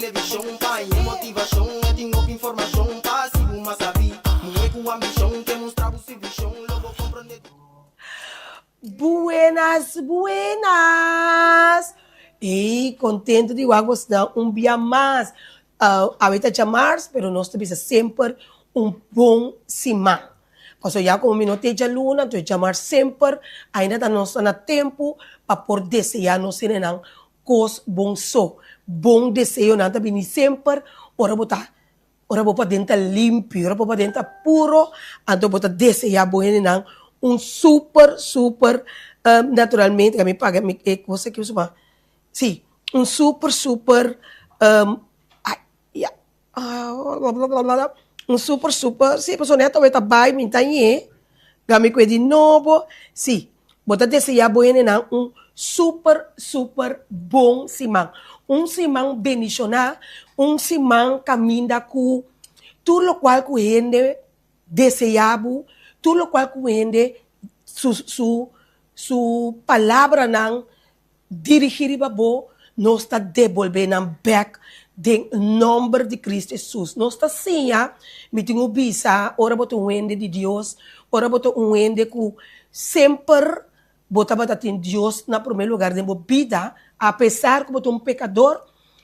edição, pai, é motivação, eu tenho informação, passivo, mas sabe, não é com ambição, que mostrar o serviço, logo compreender. Buenas, buenas! E contente de gostar dia mais. Ahorita chamar, pero nós temos sempre bom semana. Porque já como não tem luna, então chamar sempre, ainda está nós na tempo para por desejar nós serem cos bom so. Bom desejo, não está vindo sempre, ora botar. Ora botar dentro limpo, ora botar dentro puro, então botar desejar bom super, naturalmente, que me paga, você que usa, sim, super, super, sim, pessoa neta, vai trabalhar, me entende? Gami que de novo, sim, bota desejar bom super bom simão, simão bendicionar, simão caminha com tudo o qual que gente desejava, tudo o qual que gente su palavra não dirigir para bo, nós está devolvendo back em nome de Cristo Jesus. Nós está assim, me tenho bisa, ora botar ende de Deus, ora botar ende que sempre botar em Deus na primeiro lugar de minha vida, apesar que botar pecador,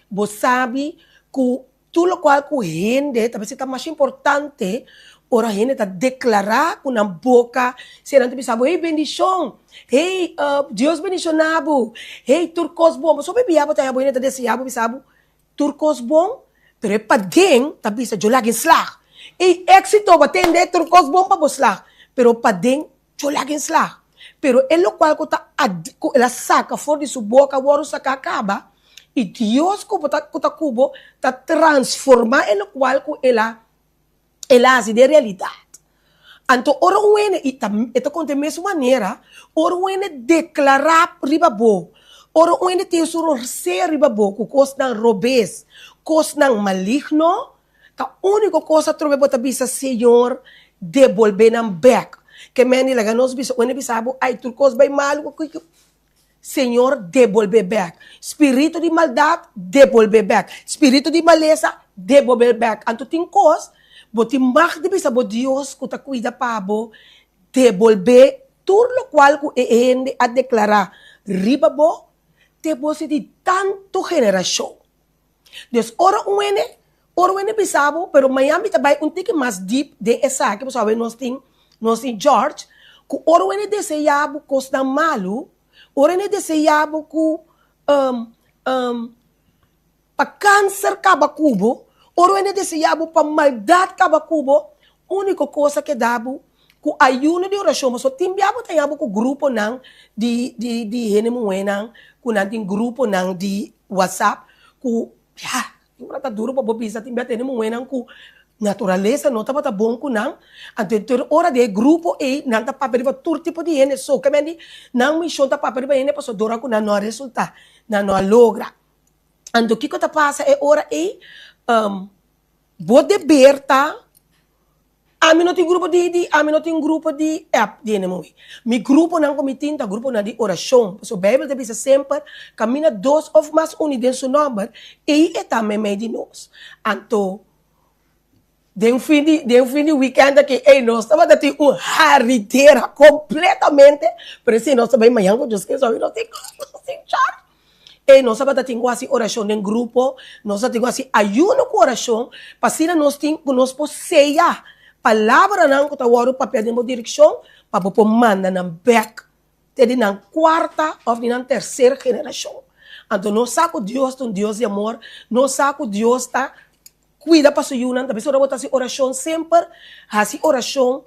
você sabe que tudo o qual que gente, talvez está mais importante, ora a gente está declarar com a boca, se não te pensava, hey, bendição, hey, Deus bendicionado, hey, turcos bom, só bebia, botar a boa, está desejando, pensava, turcos bom, pero é para dentro, está pensando, eu lago em slag, e éxito, batendo, turcos bom para slag, pero para dentro, eu lago em slag, pero é o qual que ela saca fora de sua boca, o ouro saca acaba, e Deus que está cubo, está transformando em o qual que ela hace de realidade. Então, ora o ene, e conta da mesma maneira, ora o ene declarar ribabo, ora o ene tem suru ser ribabo, que coisa não robês, coisa não maligno, a única coisa que trove bota bisa Senhor, devolver nam back. Que meni laga nos bisa, o ene bisabo, ai, tu coisa bem mal, Senhor, devolver back. Espírito de maldade, devolver back. Espírito de maleza, devolver back. Então, tem coisa, boti mag de bisa bo Deus que ta cuida pabo devolver tudo o qual que ende a declarar riba bo depois de tanto geração. Deus ora um ene bisabo, pero Miami também tique mais deep de essa que você sabe nós tem George que ora um ene desejava coisa malu, ora ene desejava que para câncer caba cubo. Oro ene desejava para maldade caba cubo, única coisa que dava, com ayuno de oração, mas só timbiabo tenhamos com grupo não de ene moena, com não tem grupo não de WhatsApp, com não tá duro para bobisa timbiabo ene moena com natureza não tá bom com não, então hora de grupo e não tá papel para todo tipo de ene, só que mendi não me chota papel para ene para só dora com não resulta, não logra. Então que tá passa é hora e pode ver, tá? A mim não tem grupo de app de enemy. Mi grupo não comitim, tá grupo não de oração. So Bíblia te diz sempre, camina dois ou mais unidos em seu nome e é também meio de nós. Então, de um fim de weekend aqui, nós estamos dando uma harrideira completamente, pero se nós também amanhã com Deus que só nós tem char. E nós temos assim oração em grupo, nós temos assim ayuno com oração, para se nós temos conosco ceia, palavra não que tá o papel de direção, para poder mandar na back, de na quarta ou na terceira geração. Então nós saco Deus, um Deus de amor, nós saco Deus tá cuida para sua yuna, também só botar assim oração sempre, assim oração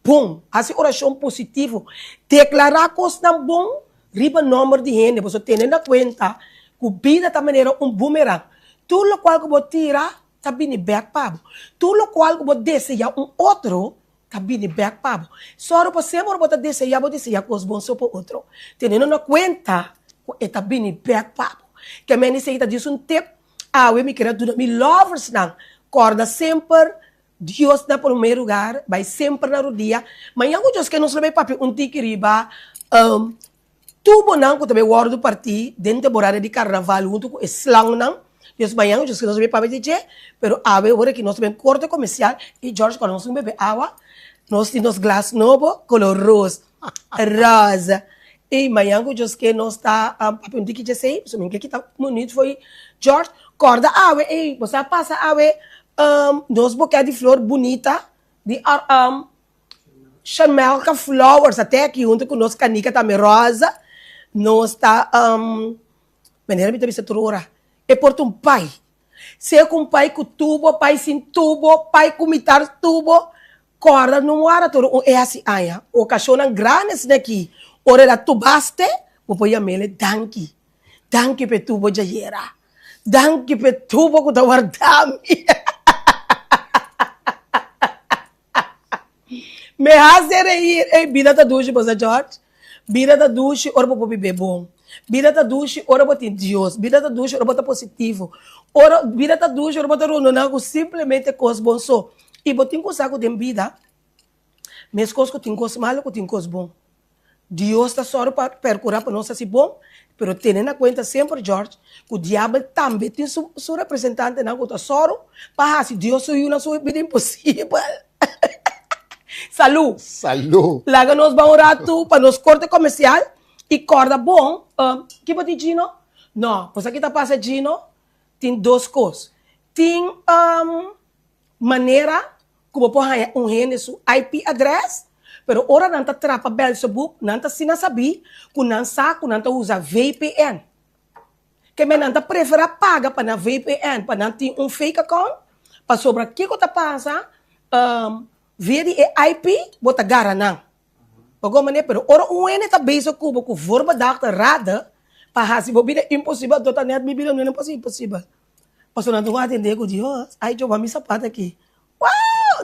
bom, assim oração positivo, declarar coisas bom. Riba número de gente, você tem na conta que a vida está maneira boomerang. Tudo o qual que você tira, está vindo back para tudo o qual que você deseja outro, está vindo back para só para sempre você deseja coisas boas para outro. Tendo na conta, está vindo back para que a minha está diz tip, eu me quero tudo, me lovers não, corda sempre, Deus na primeiro lugar, vai sempre na rodia, mas eu acho que não se vai papel tique riba, tubo não, que também o do partido, dentro da temporada de carnaval, junto com o slang não, Deus banhando, Deus que nós bebemos para dizer, pero ave hora que nós bebemos corte comercial e George quando nós bebemos água, nós temos glass novo, color rosa, rosa. E manhã Deus que nós está papel de que já sei, so que está bonito foi George, corda ave, e você passa ave, nós boquete de flor bonita, de Chamelca Flowers, até aqui junto com nossa canica também rosa. Nós está, maneira me também trura. É por um pai. Se é com pai com tubo, pai sem tubo, pai com mitar tubo, corda não era todo. É assim, aí, o cachorro não grande daqui. Ora da tubaste, vou pôr a mele, danke. Danke pe tubo jayera. Danke pe tubo com guardami. Me hace reír. Ei, vida da duche, você George. Vida da duche, ora vou beber bom. Vida da duche, ora vou ter Deus. Vida da duche, ora vou ter positivo. Ora, vida da duche, ora vou ter não simplesmente coisas boas só. E vou ter coisas que tem vida. Mas coisas que tem coisas malas, que tem coisas boas. Deus está só para percurar para nós assim bom. Pero tendo em conta sempre, George, que o diabo também tem seu representante na conta só para se Deus só na sua vida impossível. Salud. Salud. Laga nós vamos orar tu para nos corte comercial e corda bom. Que pode Gino? Não, pois aqui tá passa Gino. Tem duas coisas. Tem maneira como pôr rende seu IP address, pero ora não tá trapa bel Facebook, não tá sina sabi, que não sabe, que não tá usa VPN. Que me não tá prefere paga para na VPN, para não ter fake account, para sobre aqui que tá passa, via IP, bota gara não. Alguma maneira, pero ora ene tá bem cubo com forma da rada, para se bobida impossível, dota net bibida não é impossível. Pastor não vou atender com Deus, aí eu vou me sapato aqui. Uau,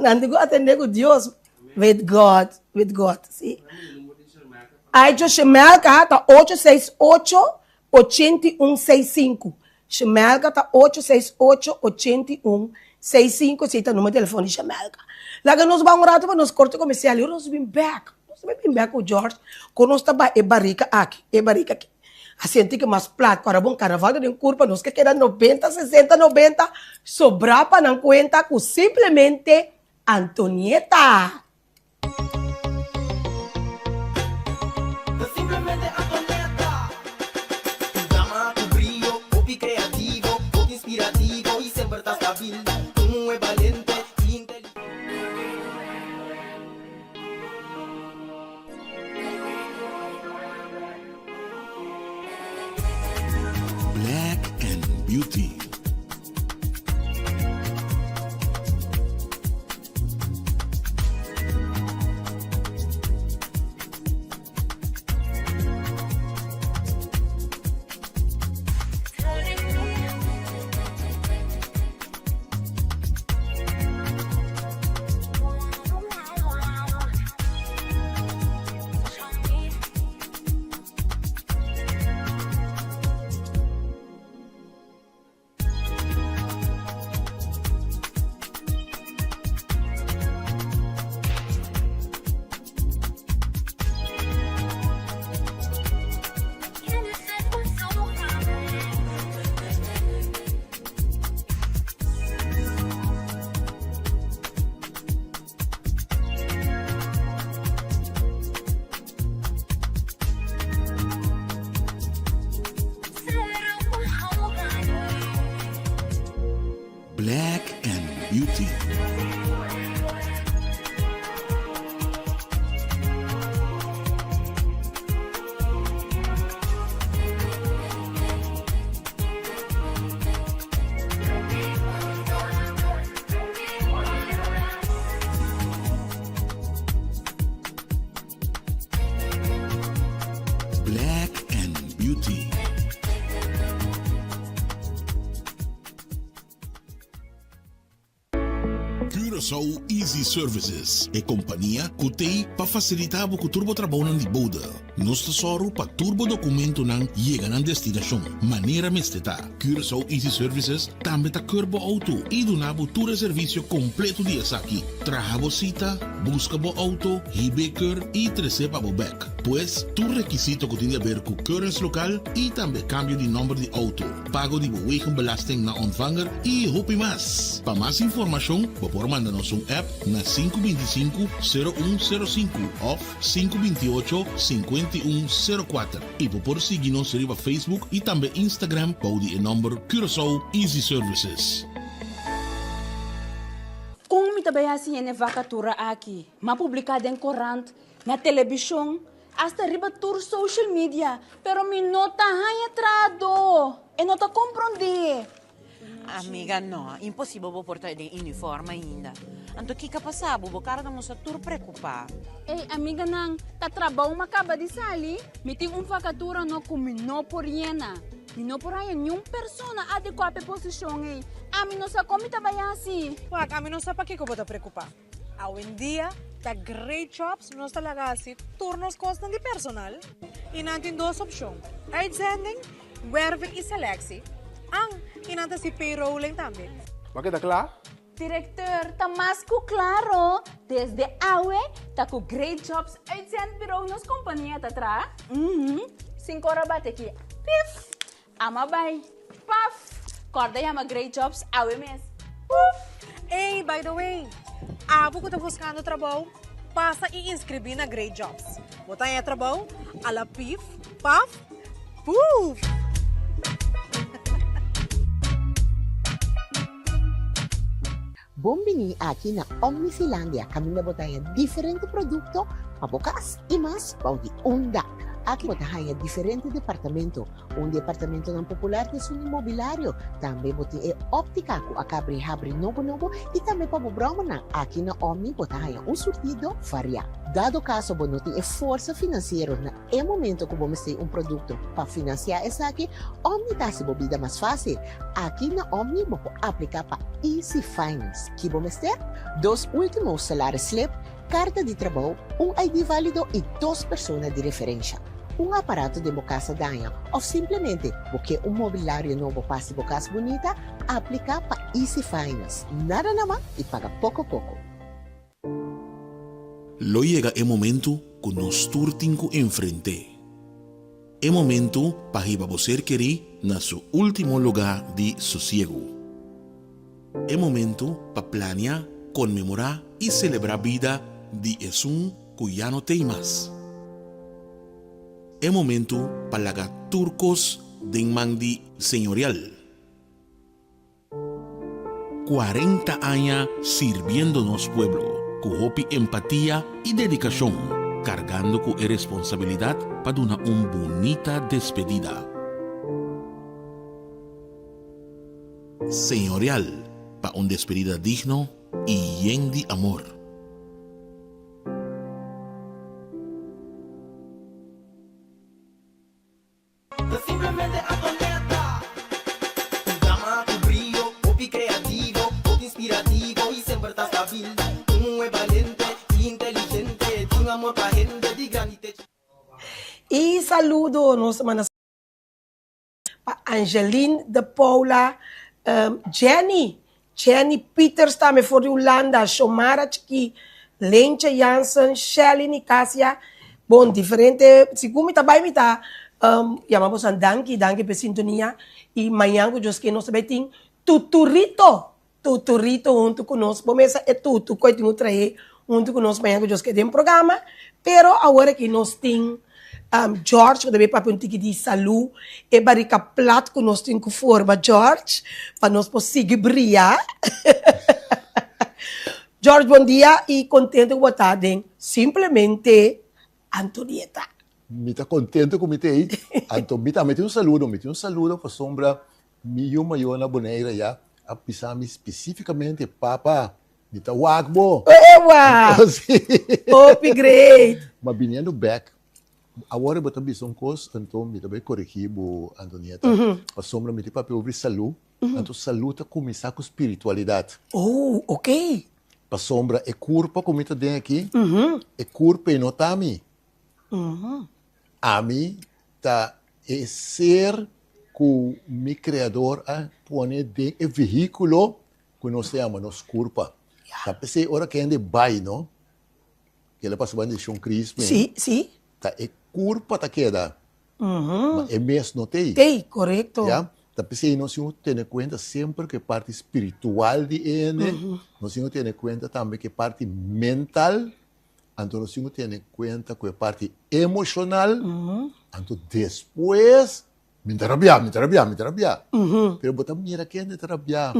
não vou atender com Deus, with God, see? Aí eu Chemelca tá 868-8165. Chemelca tá 868-8165, se tá no número de telefone de Chemelca. Lá que nós vamos orar para nos corte comercial, e nós vim back com o George, quando nós estamos barrica aqui. Assim, que mais plato, para bom carnaval de curva, nós que queda 90, 60, 90, sobrar para não contar com simplesmente Antonieta. Simplemente Antonieta. Tu drama, tu brillo, copy creativo, copy inspirativo y siempre estás stabil. Tú es valiente y inteligente. Black and Beauty. Black and Beauty. Black and Beauty. Curaçao Easy Services é companhia que tem para facilitar o turbo trabalho de boda. Nós tesoro para turbo documento não chega na destinação. Maneira mesteta. Curaçao Easy Services também está curbo auto e donava todo serviço completo de aqui. Traga cita, busca bo auto, hibeker y trecepa bo back. Pues, tu requisito que tiene ver con currency local y también cambio de nombre de auto, pago de belasting na ontvanger y hopi más. Para más información, por mandarnos un app na 525-0105 of 528-5104 y por seguirnos en Facebook y también Instagram por el nombre Curaçao Easy Services. Kung mitabayasi yan vakatura aqui, mapublicada em corante, na televisão, hasta riba tour social media, pero mi nota hai entrado, e nota compreende. Amiga, no, impossível vou portar de uniforme ainda. Anto que passava, vou cara não se tur preocupar. Ei, amiga nang, ta trabalho macaba de sali, mi tem vakatura no kumi no por yena. Mi no por aí nenhum persona adequada à posição ei. A mim não sa como mitabayasi. Wag, amin sa pa kiko bota preocupar. Awin dia, ta great jobs, nos talaga si turnos costan de personal. E nantin dos opsyon. Uitzending, werving e selectie. Ang inanta si payrolling também. Bakit akla? Director, tá mais que claro. Desde awe, tá com great jobs uitzend bureau nos companhia tá tra. 5 horas bate aqui. Pif! Ama bay. Paf! Corda yama great jobs awe mes. Puf! Hey, by the way, abo ko tá buscando trabalho, passa e inscrever na Great Jobs. Botar em trabalho, ala pif, paf, puf! Bombini aqui na Omnifilandia, kami na botaya diferente produto, pabukas e mas paudi unda. Aqui botaya diferente departamento. Departamento ng popular de sun imobiliário. Também boti óptica ko akabri-habri novo e também pabubroma na aqui na Omni botaya surtido varia. Dado caso bonoti força financeiro na momento que vamos ter produto para financiar essa aqui, Omni tá se bobida mais fácil. Aqui na Omni vou aplicar para Easy Finance. Que vamos ter 2 últimos salários slip, carta de trabalho, ID válido e 2 pessoas de referência. Aparato de casa ganha ou simplesmente porque mobiliário novo passe bocas bonita, aplica para Easy Finance. Nada naman e paga pouco a pouco. Lo llega el momento que nos turtinco enfrente. El momento para que você querer na su último lugar de sosiego. El momento para planear, conmemorar y celebrar vida de un que ya no tem más. El momento para lagar turcos de mandi señorial. 40 años sirviéndonos pueblo, con hopi empatía y dedicación, cargando con responsabilidad para una bonita despedida. Señorial, para una despedida digno y lleno de amor. Simplemente atoneta. Tu llama, tu brillo, hobby creativo, hobby inspirativo y siempre estás stabil. Tú es valiente, inteligente, tiene amor para gente de granite. E saludo nossa mana pa Angeline de Paula, Jenny Peters também for de Holanda, Shomara Chiki, Lentje Jansen, Shelly Nicasia, bom, diferente, segundo tá bem, tá, chamamos a danke per sintonia, e manhã que eu que nós também tuturito junto conosco, bom, essa é tudo, que eu tenho trazer junto conosco, manhã que eu que tem programa, pero agora que nós tem George, que também para um tique de saúde, e barica plato que nós temos que forma, George, para nós conseguir brilhar. George, bom dia e contente com a tarde. Simplesmente, Antonieta. Me está contente com você aí. Então, me um saludo para sombra meu maior na boneira já. A pisar especificamente, papa, me está wagbo. Ewa! Hope great! Mas vindo back, agora eu também sou então me também corrigir o Antonieta. A sombra me tem para ouvir saúde. Então, saúde está começar com espiritualidade. Oh, ok. A sombra é corpo, como está dentro aqui. É corpo e não tá a mim. A mim tá é ser que o meu criador põe de veículo que nós chamamos nos corpo. Tá pensei hora que ande vai, não? que ela passa bem um crisp, Sim, sim. tá é curva tá queda, Uhum. mas é mês não tem, Tem, correto. já? Tá pensei nós temos que ter em conta sempre que a parte espiritual de ele, nós temos que ter em conta também que a parte mental, então nós temos que ter em conta que a parte emocional, então depois me trabalhar. Pero botar mira quem é trabalhar.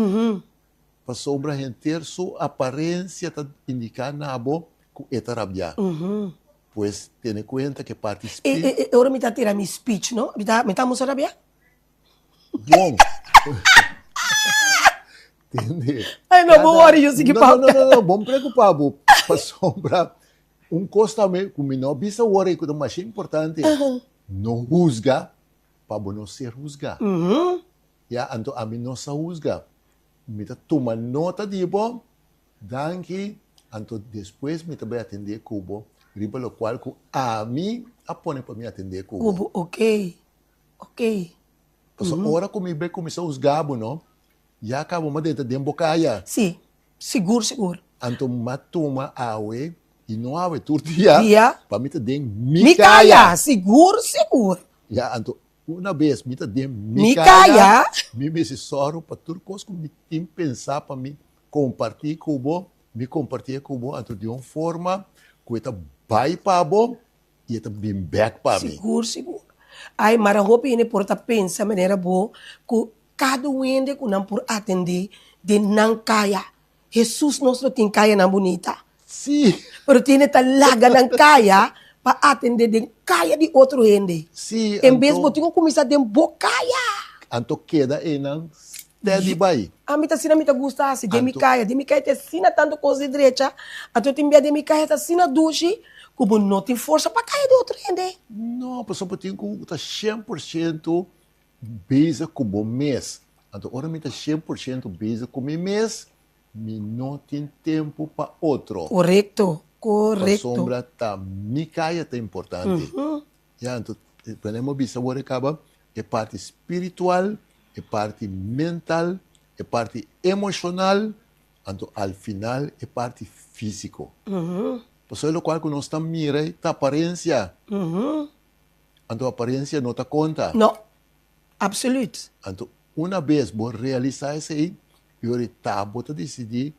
Para sombra gente sua aparência tá indicar na abo que é trabalhar. Pois tem em conta que a parte espiritual Ora me tá tirando meu speech, não? Me tá mostrando bem? bom. Entende? Ai, não, vou worry, eu segui pauta. Não, vamos preocupar, bo. Para sombra costa me, como não bisa worry que é mais importante. Não juzga para não ser juzgar. Ya, então a mim não se juzga. Me tá toma nota de bom, danke, então depois me também atender cubo, riba lo qual que a mim apone para me atender cubo. Cubo, ok. Então, hora que me bem começou os gabo, não? Já acabou uma dentro de bocaia. Sim, seguro. Então, matuma awe e não awe turtia. Dia. Para me ter Micaia, seguro. Ya, então, uma vez me ter Micaia. me se soro para tudo coisa que me tem pensar para me compartilhar com o então de uma forma que está vai para o e está bem back para mim. Seguro. Ai, mara roupa e porta pensa maneira boa que cada um que não por atender de não caia. Jesus nosso tem caia na bonita. Sim, Pero tiene tal laga não caia para atender de caia de outro ende. sim. Em vez de botar começar de bocaia. Então queda em não steady by. A mim tá sina me tá gostasse de Anto- me caia te sina tanto coisa direita. A tu tem de me caia tá sina duche, como não tem força para cair de outro ende. Não, a pessoa tem que estar 100% busy com o mês. Então, agora me está 100% busy com o mês, me não tem tempo para outro. Correto. A sombra tá me caia tá importante. Já, então, podemos ver agora acaba é parte espiritual, é parte mental, é parte emocional, então, ao final, é parte físico. Então, é o qual que nós estamos mirando, a aparência. Então, a aparência não está conta. Não. Absoluto. Então, uma vez vou realizar isso aí, eu está bota decidir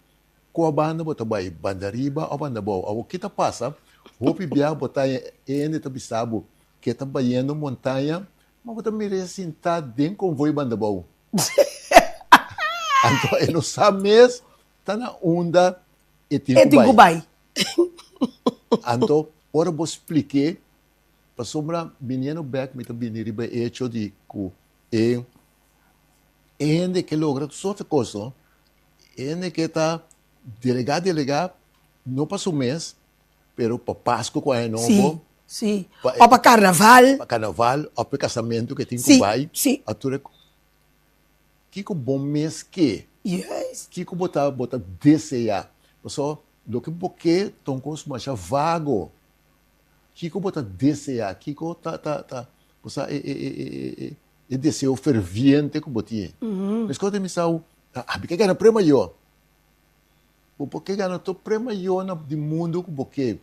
qual banda bota vai, banda riba ou banda boa. O que está passa, vou pedir botar ainda tá bisabo que está banhando montanha, mas bota me ressentar dentro convoio banda boa. Então, eu não sabe mesmo, está na onda e tem É de Dubai. Então, ora vou explicar para sombra menino back me também riba hecho de que ainda que logra toda coisa, ainda que está delegar não passou mês, pero para Páscoa com a novo, Sim. Ou para carnaval. para carnaval, ou para casamento que tem que Sim, vai, sim. a tudo que bom mês que Yes. que botar desejar, só do que porque tão coisa mais vago, que botar desejar, que tá você é desejo ferviente que botinha. Mas quando me saiu, porque ganha prêmio eu, porque ganha to prêmio eu no mundo porque,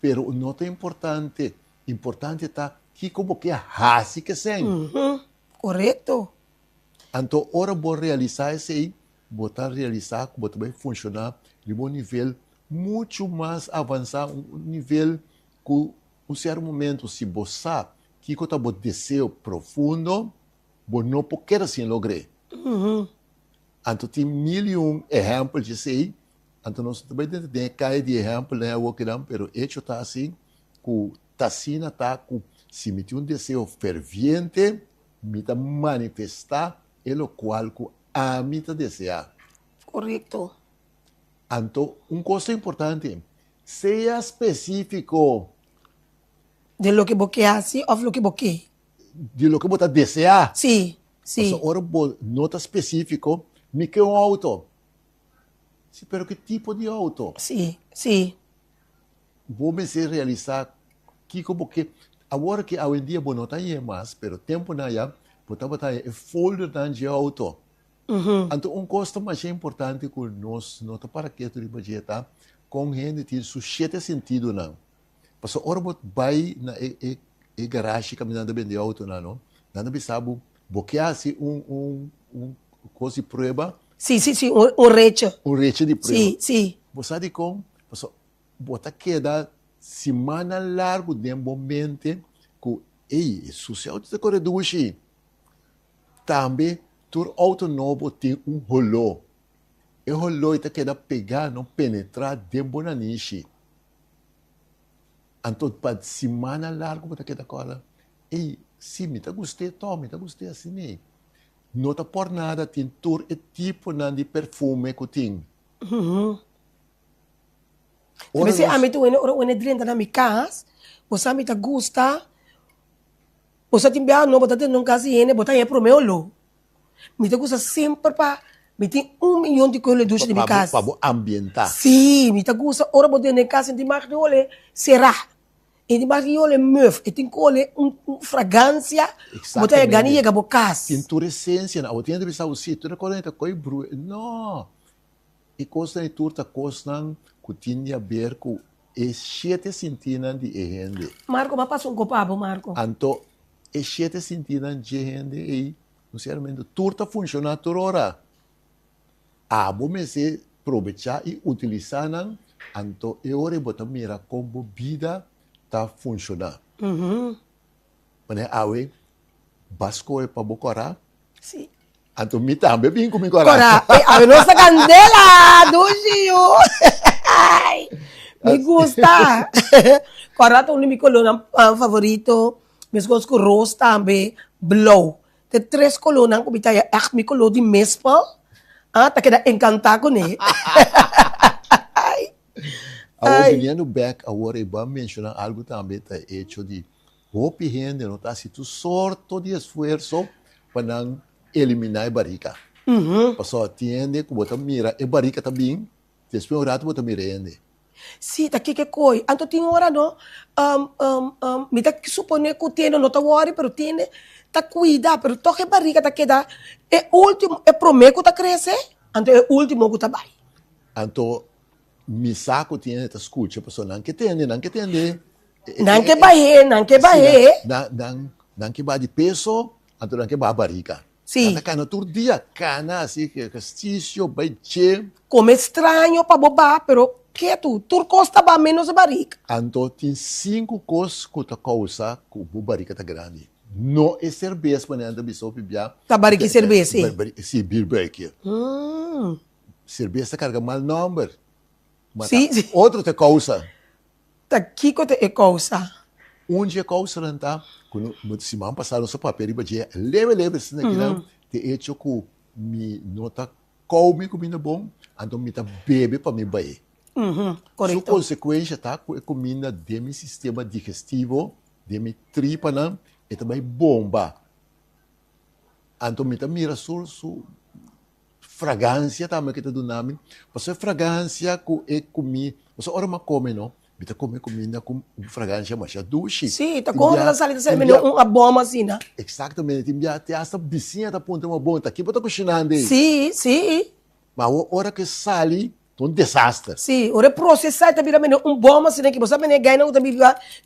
pero não é importante tá que porque hasi que sem. Correto. Então, ora vou realizar isso aí, botar realizar, botar vai funcionar de um nível muito mais avançado, um nível que, um certo momento, se você que está bom desejo profundo, você não pode assim lograr. Então, tem mil e exemplos disso aí. Então, nós também temos cair de exemplo, né, o que não, pero hecho está assim, que está assim, está com se me tem um desejo ferviente, me está manifestar, é o qual que a mim está desejar. Correto. Então, coisa importante, seja específico De lo que você hace ou lo que você. de lo que você desejar. Sim. Ora, nota específico, me quer um auto. Sim, pero que tipo de auto? Sim. Vou me se realizar que como que agora que hoje em dia não tem mais, pero tempo na já, botar é folder de auto. Então, coisa mais importante que nós nota para que tu budgeta, com gente tem su sete sentido não. Passo ora bot vai na garagem caminhando vender auto não. Nada bisabo, boqueasse coisa de prova, Sì, sì, sì, un reccio. reche de prova. Sì, sì. Você sabe como? Passo bota queda semana largo de momento que social de corredor também tur auto novo tem rolo. E rolo está queda pegar, não penetrar dentro da niche. Então, para semana larga, bota queda cola. Sim, me tá gostei, me tá gostei assim, né? Não tá por nada, tem tur e tipo de perfume que tem. Mas se a mim tu ene drinta na minha casa, você me tá gusta, você tem bem não botar dentro de casa e botar aí pro meu lo. Me tá gusta sempre para me tem 1 milhão de coisas de minha casa. Para ambientar. Sim, me tá gusta, ora botar na casa de mais de olhe será. E de mais de olhe meuf, e tem que olhe fragrância, botar aí ganha que bocas. Tem tur essência, não, tem que pensar o sítio, não corrente coi bru, não. E coisa de tur tá coisa que tinha a ver com e 7 sentidos de gente. Marco, mas passa copabo, Marco. Então, e 7 sentidos de gente e, no sinceramente, tur tá funcionando toda hora. Bom me se aproveitar e utilizar, então, e ora botar mira como vida tá funcionando. Mas awe basco é para bocorar. Sim. Então, me também vim comigo Cora, a nossa candela do Gio. Me gusta. Cora, tu mi coluna favorito. Mas gosto com rose também, blow. Tem 3 colunas que bitaya echt mi color de mespa. Tá queda encantado com ele. Viniendo back agora, vamos mencionar algo também tá hecho de hopi gente, não tá se tu sorto de esforço para eliminar a barriga. Passou tiende que bota mira e barriga também, depois o rato bota mirende. Sim, tá que coi. Anto tem hora no, me tá que supone que tiene não tá worry, pero tiene tá cuida, pero toque barriga tá queda é último, é prometo tá crescer, anto é último que tá vai. Então, mi saco tiene ta escucha, pessoa não que tende. Não que vai, não que vai. Não que vai de peso, então não que vai barriga. Sim. Tá cana todo dia, cana assim que exercício, vai che. Como estranho para bobar, pero que tu costa ba menos a barriga. Então, tem 5 coisas que tu causa que o barriga tá grande. Não é cerveja, mas ainda bisou bibia. Tá barriga e cerveja, sim. Sim, birbeque. Cerveja carga mal número. Sim, sim. Outro te causa. Tá que é coisa. Onde é causa não tá? Quando se man passaram seu papel e badia leve assim aqui não. Te hecho que me nota come comida bom, então me tá bebe para me baer. Correto. Sua consequência tá com a comida de meu sistema digestivo, de minha tripa não, e também bomba. Então me tá mira sua fragrância também que tá do nome. Você fragrância que é comi, você ora ma come não? Me tá come comida com fragrância mais doce. Sim, tá como na salida se menino uma bomba assim, né? Exatamente, tem já essa vizinha tá ponta uma bomba, tá aqui para cozinhando. Sim, sim. Mas a hora que sai, é um desastre. Sim, ora processar tá vira menino bomba assim que você menino ganha não também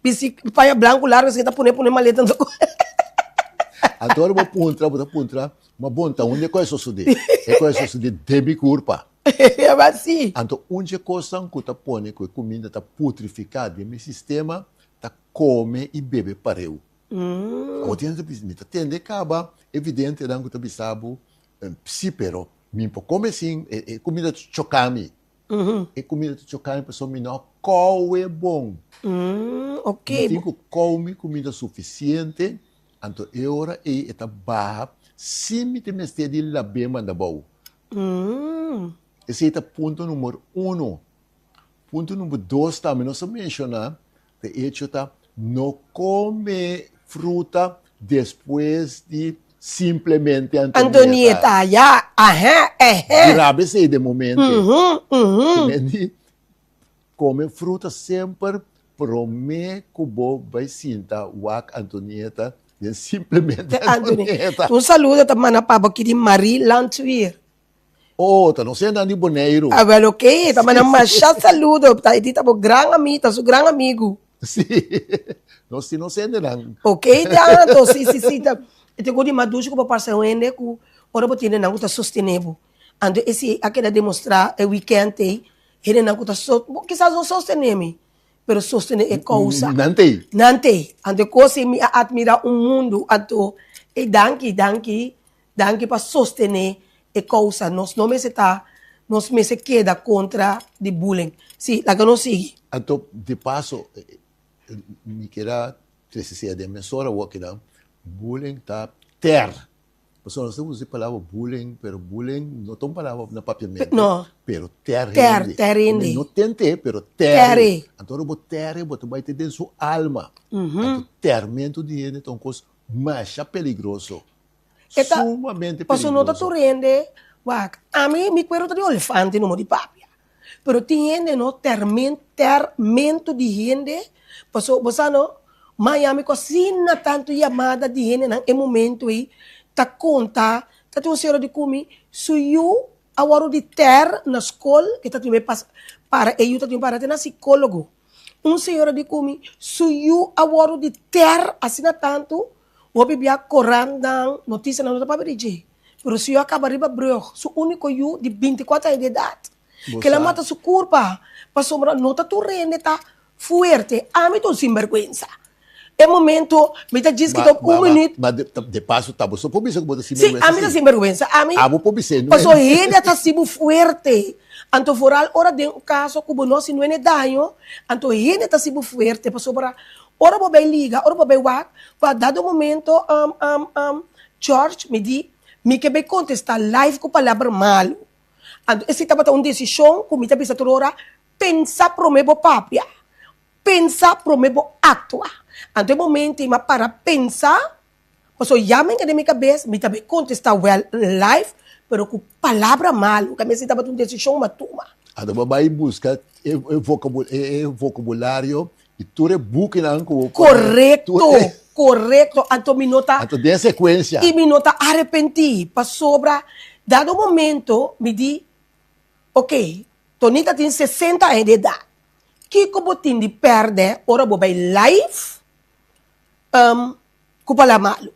bisi paia branco largo assim tá poner maleta. Agora vou puntra, uma bonta, onde é que é isso de? É que é isso de debi curpa. É assim. Então, onde é coisa que tá põe que a comida tá putrificada, e meu sistema tá come e bebe para eu. O tende acaba evidente que tá bisabo, sim, pero me come assim, é comida chocame. É comida chocame, pessoa me não qual é bom. Ok. Tem que come comida suficiente. Então, agora é barra, se me tem mestre de la bem manda bom. Esse é o ponto número 1. Ponto número 2 também nós mencionar, de hecho tá não come fruta depois de simplesmente Antonieta, já, grave esse de momento. Come fruta sempre promete que vai sentar o Antonieta. Simplesmente Antonieta. Um saludo também na papa aqui de Marie Lantuir. Oh, tá não sei andando de boneiro. Ah, well, ok. Tá, mas não machá saludo. Tá, ele tá bom, gran amigo, tá seu gran amigo. Sim. Não sei andando. Ok, tanto, sim. Tá. Eu tenho que maduro que o parceiro ende que ora botar não tá sustentável. Ando esse aquela demonstrar o weekend ele não tá só, quizás não sostener, pero sostener é causa. Nante. Ando coisa me admira mundo, ando e danke para sostener é causa. Nós me se queda contra de bullying. Sim, lá que não sigue. Então, de passo, me queda precisa de emissora ou que não, bullying tá ter. Pessoal, não sei usar a palavra bullying, pero bullying não tem palavra na papiamento. Não. Pero ter. Ter. Não tente, pero ter. Então, eu vou ter, você vai ter dentro sua alma. Então, termento de gente é uma coisa mais perigoso. Sumamente perigoso. Passo nota tu rende, a mim me cuero de elefante no de papia. Pero tiene no termento de gente, passo você não Miami cosina tanto chamada de gente em momento aí tá conta, tá tem um senhor de comi, suyu a hora de ter na escola, que tá tem para eu tá tem para ter na psicólogo. Um senhor de comi, suyu a hora de ter assim tanto, o bebia correndo notícia na nota para dirigir. Pero se eu acabar riba brug, o único eu de 24 anos de idade, que ela mata sua culpa, para sombra nota tu rende tá forte, a mim tô sem vergonha. É momento, me diz que minuto. Mas de passo, tá, você pode dizer que você sim, a mim tá sem vergonha. A mim, pode dizer, não é? Mas ele tá sendo forte. Então, foral, hora de um caso, como nós não é danho, então ele tá sendo forte. Passou para, hora vou bem liga, hora vou bem wak, para dado momento, George me diz, me que bem contestar live com palavra malo. Então, esse tá uma decisão, como me tá pensando hora, pensar pro meu papia, pensar pro meu actuar. Ante momento, mas para pensar, eu chamo em minha cabeça, me também contestar well live, pero com palavra mal, que me sinta uma decisão uma toma. Então, vai buscar o vocabulário e tu rebuque na anco. Correto. Então, me nota. Então, de sequência. E me nota arrepentir, para sobra, dado momento, me diz, ok, Tonita tem 60 anos de idade. Que como tem de perder, ora vou vai live, com palavra malo.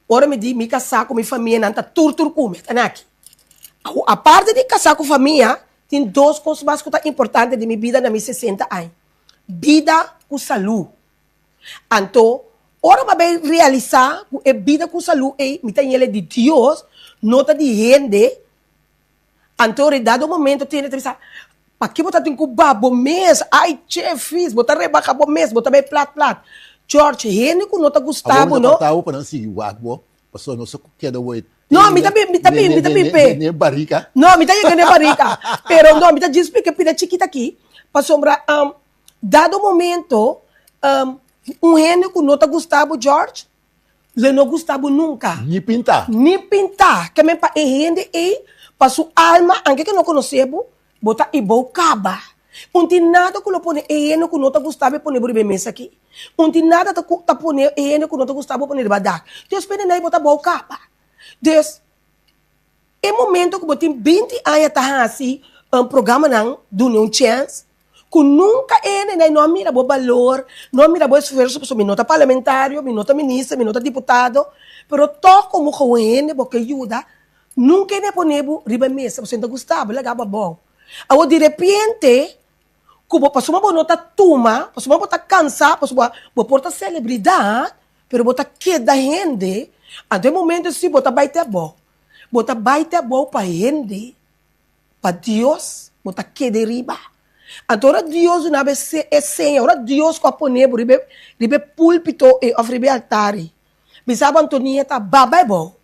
Ora me diz, me casar com minha família, não está tudo como, tá aqui. A parte de casar com família, tem duas coisas mais importantes de minha vida na minha 60 anos. Vida com saúde. Então, ora vai realizar a vida com saúde, e me tem ele de Deus, nota de gente. Então, em dado momento, tem que pensar, para que você tem que babo mês? Ai, chefes, você rebaca bom mês, você vai plat. George, gente que não está gostando, não? Agora, para não seguir o água, passou não só que era o não, me também. Nem barrica. Não, me também nem barrica. Pero não, me tá dizendo que pida chiquita aqui, para sombra, dado momento, gente que não está gostando, George, ele não gostava nunca. Nem pintar. Que me para gente para sua alma, anche que não conhecemos, bota e bocaba. Não tem nada que não põe ele que não está gostando põe por mesa aqui. Não tem nada que tá põe ele que não está gostando põe badak. Deus pede nem bota bocaba. Deus é momento que botem 20 anos tá assim programa não do New Chance que nunca ele nem não mira o valor, não mira o esforço para minota parlamentário, minota ministro, minota deputado, pero to como com ele porque ajuda. Nunca ele põe riba mesa, você não gostava, legal bom. Agora de repente como passou uma nota tuma, passou uma bota cansa, passou uma porta celebridade, pero bota queda gente, até o momento se bota baita bom para gente, para Deus, bota queda riba. Agora Deus não vai ser senha, agora Deus com a poner ribe púlpito e ribe altare. Bisaba Antonieta baba é bom.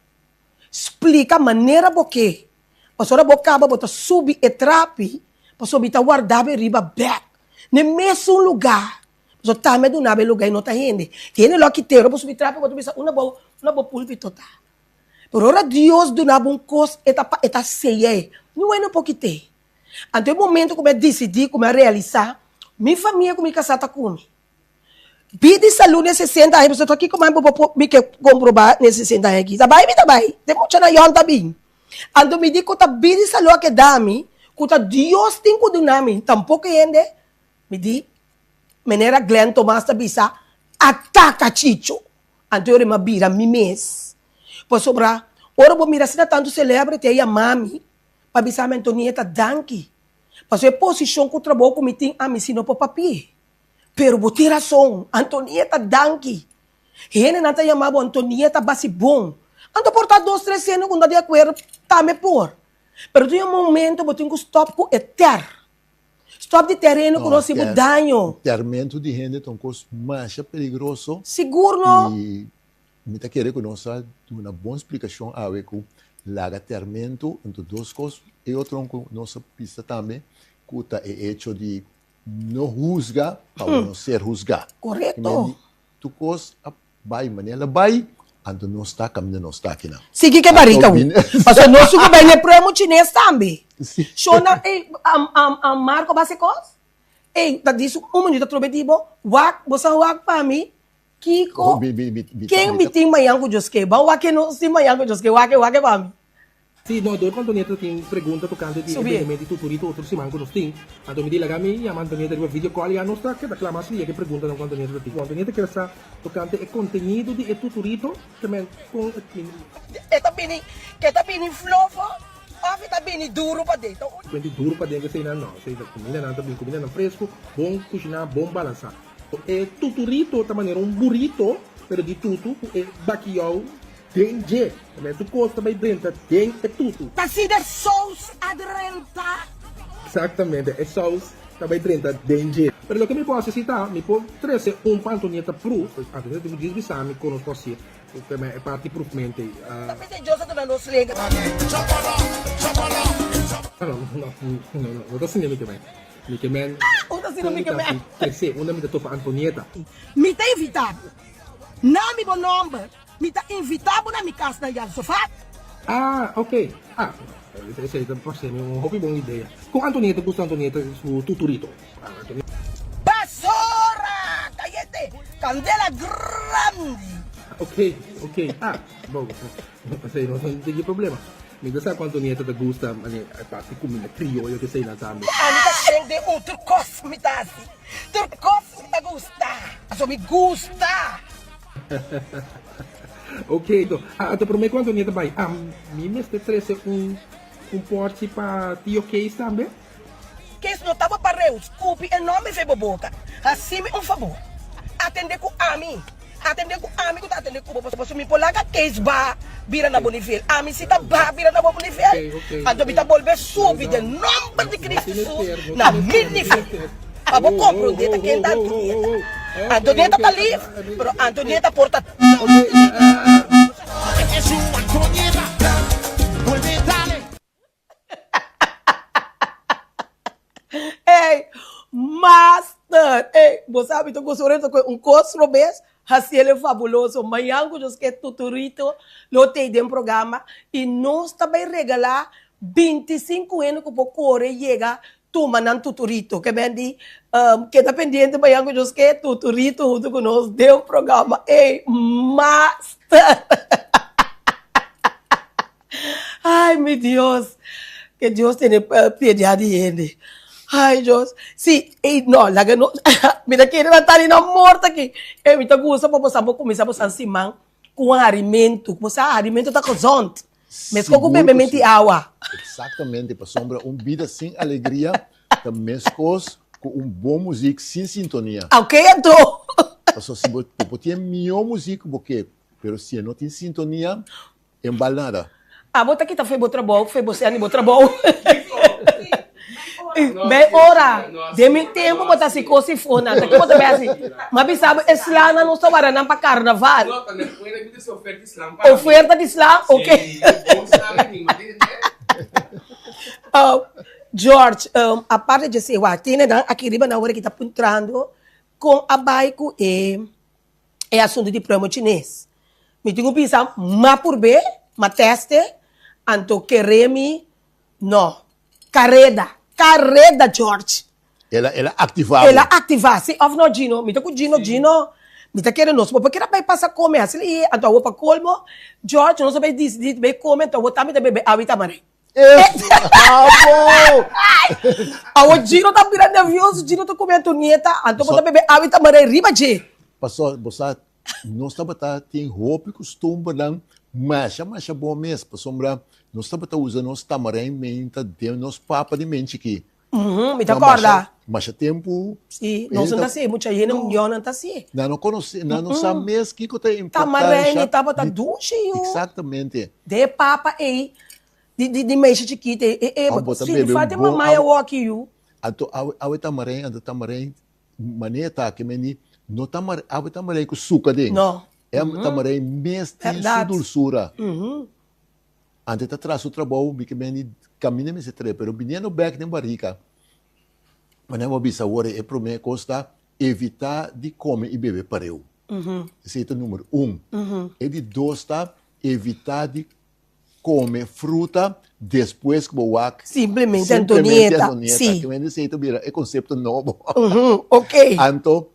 Explica a maneira porque, passou a boca bota subir e trape. Pastor bita guardava riba back. No mesmo lugar. Pastor tama do nabe lugar e não tá gente. Gente lá que tem, pastor bita pastor bisa una boa púlpito tá. Pero ora Deus do nabe coisa eta ceia. Não é no pouquite. Até o momento que eu decidi, como eu realizar, minha família como casada comigo. Bide saúde nesse 60 anos, eu tô aqui como eu me que comprovar nesse 60 anos aqui. Tá bem? Tem muito na yon também. Ando me di kuta bidi sa lo que dami, kuta Dios tin ko dunami, tampoco yende, me di, menera Glenn Thomas ta bisa, ataca Chicho. Ando yore mabira mi mes. Pues sobra, ora bo mira sina tanto celebrity aí a mami, pa bisa me Antonieta danki. Mas é posição que o trabalho que me tem a me sino para papel. Pero bo ter razão, Antonieta danki. Ele não tá chamado Antonieta basibom. Ando portar 2, 3 anos quando de acordo tá me por. Pero tem um momento que eu tenho que stop com eter. Stop de terreno que nós temos danho. Termento de gente é um coisa mais perigoso. Seguro não? E me tá querendo que nós uma boa explicação a ver com laga termento entre duas coisas e outro que nossa pista também que é hecho de não juzgar para não ser juzgar. Correto. Tu coisa vai maneira vai ando não está caminhando não está aqui não. Sige que barriga. Mas nós sugo bem é prêmio chinês também. Shona, Marco Basicos? Tá disso minuto trobetivo, wak, você wak para mim, Kiko, quem me tem manhã Joske? Bom, wak não tem manhã Joske, wak para mim. Sì, no, dopo Antonietta ti pregunta toccante di eventi tutorito outro si manco nos tem. Então me diga lagami, chiama Antonietta di video call ya nostra che da clamas lì che pregunta da Antonietta ti. Antonietta che sta toccante è contenuto di tutorito che men con Che tá bem flofo, ou tá bem duro para dentro. quindi duro para dentro sei não, sei da comida não tá bem comida não fresco, bom cozinhar, bom balançar. E tutorito da maneira um burrito, pero di tutu e bacchiao Dengue, tu costa vai dentro, tem é tudo. Tá se der sauce adrenta. Exatamente, é sauce também dentro, dengue. Mas o que me posso citar, me pode trazer Antonietta Pro, Antonietta mi diz que me conosco assim, porque é parte propriamente. Tapi tem José do nosso lega. Não tô assim que vem. Que men. Outra assim que vem. Crescer, onde me topa Antonietta. Me tá invitado. Não me bom nome. Me tá invitado na minha casa na sofá. Ah, ok. Ah, pode ser uma boa ideia. Com Antonietta, gusta Antonietta su tutorito. Basura! Cayete! Candela grande! Ok. Ah, bom. Não tem problema. Me dá quanto Antonietta te gusta, a parte comida criolla que sei na também. Anita tem de turcos me tá assim. Turcos me gusta. Só me gusta. Ok, então, até por mim quanto Antonietta vai, me mestre trazer porte para tio Case também? Case não tava para eu, desculpe, é nome fez boboca. Assim me favor. Atender com a mim. Atender com a mim, que tá atender com o bobo. Se me polaga Case ba, vira na Bonifel. A mim se tá ba, vira na Bonifel. Então me tá volver súbito, em nome de Cristo Jesus, na minifel. Abo compreender que ainda Antonietta tá livre, pero Antonietta porta. Ei, master! Ei, você sabe, tô gostando com costro bes, assim ele é fabuloso. Amanhã, eu que tutorito, eu tenho um programa e nós também regalar 25 anos que o Pocore chega toma nan tutorito, que vendi, que tá pendente amanhã que eu que tutorito junto com nós deu um programa. Ei, master! Ai, meu Deus! Que Deus tenha piedade de ele. Ai, Deus. Sim, não, laga no. Mira que ele está ali na morta aqui. Eu me gusta para você começar a simão com alimento. Você alimento está com zonte. Mas com bebê água. Exatamente, para sombra vida sem alegria, também com bom música sem sintonia. Ok, então. Se você tem melhor música, porque, mas se não tem sintonia, é nada. Bota aqui tá foi bom trabalho, foi você ani bom trabalho. Bem hora, dê-me tempo botar se coisa for nada. Que você vê assim, mas sabe, Islã não está varando para carnaval. Oferta de Islã, ok. George, a parte de ser tem aqui riba na hora que está entrando com a baico é assunto de prêmio chinês. Me tenho que pensar, mas por bem, mas teste, anto queremi, não, carreda, George. Ela ativava. Ela ativava, sim, of no Gino, me tenho Gino, Me tá querendo nós, porque vai passar comer assim, e então vou para colmo, George, nós vai decidir vai comer, então vou também beber água e tamaré. O Gino tá virando nervioso, o Gino tá comendo nieta, então vou beber água e tamaré riba de. Passou, você nós estamos tem roupa e costume não, mas bom mesmo, passou nós estamos usando nosso tamarém menta, tem nosso papa de mente aqui. Me tá acorda? Mas tempo. Sim, não são assim, muita gente não está assim. Não conhece, não sabe mesmo que tem importância. Tamarém, tava tá duche, exatamente. De papa aí, de mexe chiquita, se faz uma maia walk you. A tamarém, maneta que meni, no tamarém com suca de. Não. É tamarém mesmo de dulçura. Antes de atrás o trabalho, que meni caminha me se tre, pero vinha no back de barriga. Mas não bisa agora é para mim costa evitar de comer e beber para eu. Esse é o número 1. E de 2 tá evitar de comer fruta depois que o ac. Simplesmente Antonieta. Sim. Que vem dizer é conceito novo. Ok. Então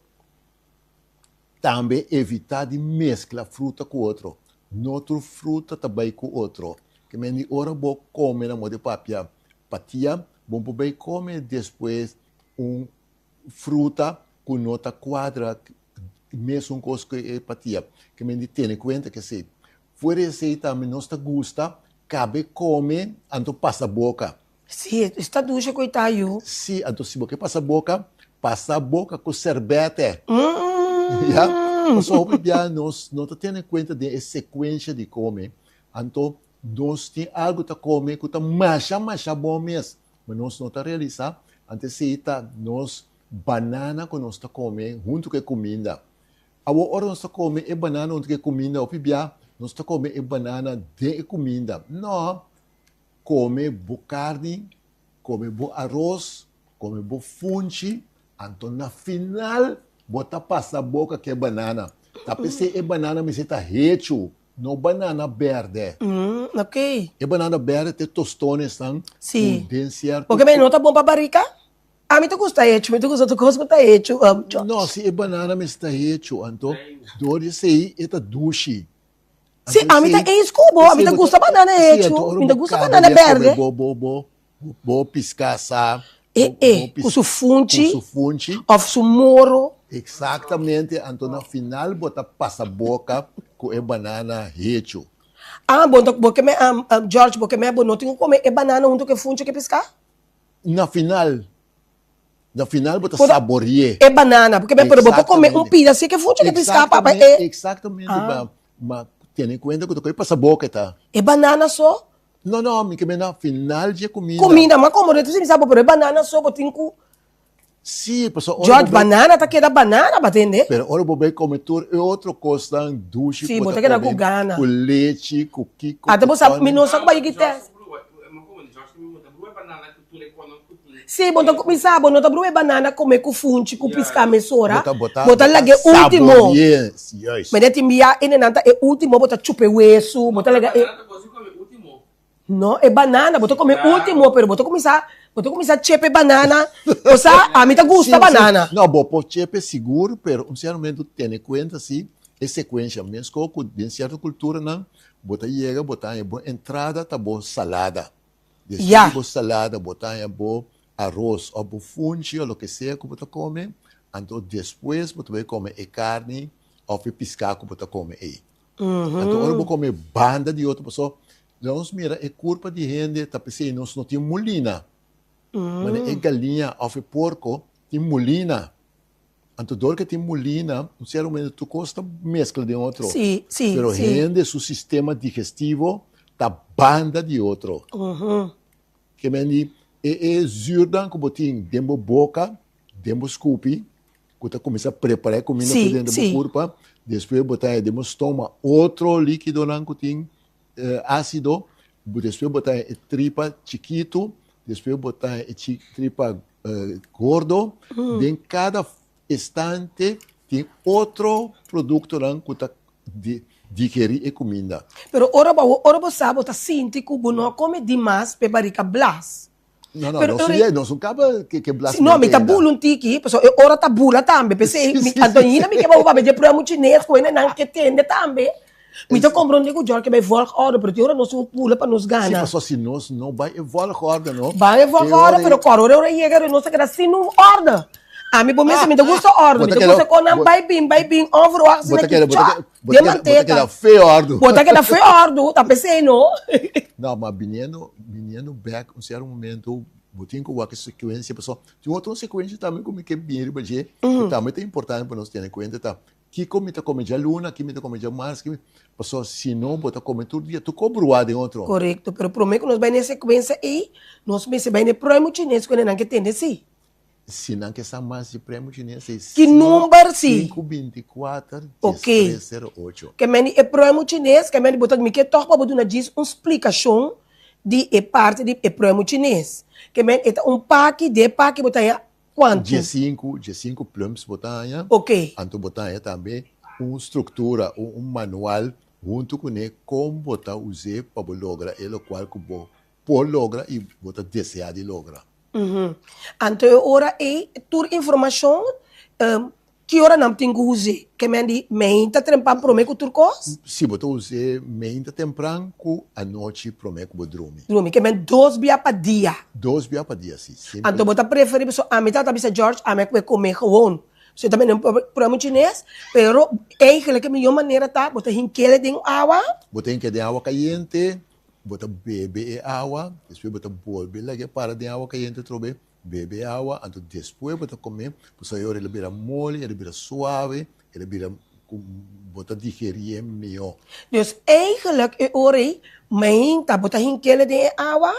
também evitar de mesclar fruta com outro. Noutra fruta também com outro. Que me ora vou comer na moda papia patia, bom bem comer depois fruta com nota quadra, mesmo com que patia. Que me tem em conta que se for receita me não está gusta, cabe comer, então passa a boca. Sim, está ducha coitado. Sim, então se você passa a boca com cerbete. Só que nós não temos em conta de sequência de comer. Então, nós temos algo para comer que está mais bom mesmo. Mas nós não está realizando. Antes de nós banana que nós está comendo junto com a comida. A hora nós está comendo é banana junto com a comida. Ou nós está comendo é banana de comida. Não. Come boa carne, come bom arroz, come bom funchi. Então, na final, bota passa a boca que é banana. Tapi se é banana me está hecho, não banana verde. Ok. É banana verde tem tostones estão. Sim. Certo. Porque não tá bom para barriga? A mim te gusta hecho, me te gusta tu coisa que tá hecho. Não, se é banana me está hecho, então dori se é ta dushi. Sim, a mim tá escubo, a mim te gusta banana hecho, me te gusta banana verde. Bo piscar sa. Com su funchi. Com su funchi. Of su moro. Exatamente, então no final bota passa a boca com a banana hecho. Bom, porque George, porque me não tenho que comer banana junto com funcho que pescar? Na final bota saborear. É banana, porque me pode comer pedacinho que funcho que pescar, papai. Exatamente, mas tenha em conta que tu passa a boca, tá? É banana só? Não, me que na final de comida. Comida, mas como você sabe, pero é banana só, botinho com. Sim, pessoal. George, banana, tá querendo banana, batende? Pero ora vou comer tudo é outra coisa, duche. Sim, botar querendo com gana. Com leite, com kiko. Até você sabe, não sabe como é que tem. Sim, botar começar, não tá brué banana, comer com funchi, com piscar mesora. Botar lá que último. Mas é timbia, e não é último, botar chupe hueso, botar lá que não, é banana, botar comer último, pero botar começar chepe banana. Você, a mim tá gusta banana. Não, bom, por chepe seguro, pero um certo momento tem em conta assim, é sequência mesmo, com de certa cultura não, botar chega, botar boa entrada, tá boa salada. Depois boa salada, botar boa arroz, ou boa funchi, ou o que seja que você come. Então depois você vai comer carne, ou piscar que você come aí. Então agora vou comer banda de outra pessoa. Nós mira, é culpa de gente, tá pensando, nós não temos molina. Mas é galinha ou porco, tem molina. Então, dor que tem molina, um certo momento, tu gosta mescla de outro. Sim, sim, pero gente, seu sistema digestivo, tá banda de outro. Que me é zurdan que botin dentro boca, dentro scoopy, que tu começa a preparar comida dentro da corpo, depois botar dentro do estômago outro líquido que tem ácido, depois botar tripa chiquito, depois botar tripa gordo, em cada estante tem outro produto que digerir a comida. Pero ora você sabe, tá sinto que não come demais para barriga blas. No, Pero, non ore- non sono capa che blasfema. No, mi tabula un tiki, so ora tabula tambe, perché Antonina mi chiama vabbè, però mo chinês, come non che tende tambe. Mi ta comprende que Jorge vai volgorde, pero ora não se pula para nos Sì, gana. ma so se nós não vai volgorde, no? Vai volgorde, pero ora chega, não se quer assim no order. A mim, por mim, me gusta order, me gusta com não vai bem, overwacht, Bota aquela diamanteta. feio, Bota aquela feio order, tá pensando? não, mas menino back, um certo momento, botinho com a sequência, pessoal. Tem outra sequência também como que bem, porque também é importante para nós ter em conta, tá? Que come tá come já luna, que me tá come já mars, que pessoal, se não bota come todo dia, tu cobra de outro. Correto, pero prometo que nós vai nessa sequência e nós me se vai no prêmio chinês quando não que tem sim. Se não que essa mais de prêmio chinês, Que número sim? 524 Ok. 1308. Que meni é prêmio chinês, que meni botar me que toca para botar diz uma explicação de parte de prêmio chinês. Que meni é pack botar aí quanto? Dia 5 plums botanha. Ok. Anto botanha também uma estrutura, manual junto com ele como botar usar para lograr ele qual que por logra e botar desejar de logra. Então, ora é tur informação que ora não tem que usar. Que meni menta trempar prometo tur cos? Se botar usar meia temprano a noite prometo que dormir. Dormir, que meni 2 dias para dia. 2 dias para dia, sim. Então, botar preferir, a metade da George, a minha comer gewoon. Você também não programa chinês, pero eigenlijk a melhor maneira tá, botar hinquele de água. Botar que de água quente, botar beber água, depois botar bolbe lá que para de água quente trobe, beber água, então depois botar comer, pois aí ele vira mole, ele vira suave, ele vira botar digerir melhor. Dus eigenlijk é hora menta botar hinquele de água.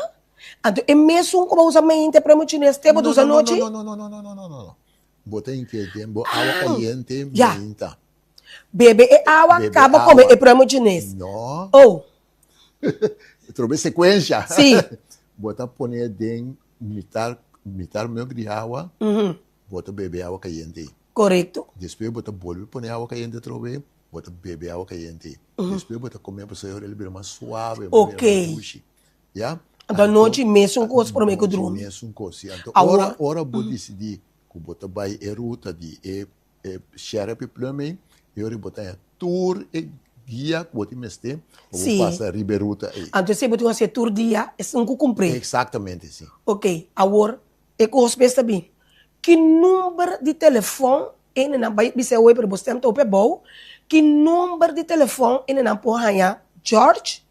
Então é mesmo como usa menta programa chinês, te botar usa noite. Não. Botar em que tempo água quente, Ya. menta. Bebe é água, Bebe acaba água. comer é programa chinês. Não. Oh, Trobe sequência. Sim. Bota poner dentro mitar milk de água, bota beber água quente. correto. Depois bota bolbe poner água quente trobe, bota beber água quente. Depois bota comer para sair ele vira mais suave, Ok. mais doce. Ya? Então noite mesmo com os prometo que Noite dorme. mesmo coisa. Então Agora- ora vou decidir que bota vai ruta de xerepe plumbing, eu botar tour e guia que bota mestre, Sim. ou passa riberuta aí. Então se botar um tour dia, é um cumprir. Exatamente, sim. Ok, agora, é que você também. Que número de telefone ele não vai dizer oi para você, então é bom. Que número de telefone ele não pode ganhar, George,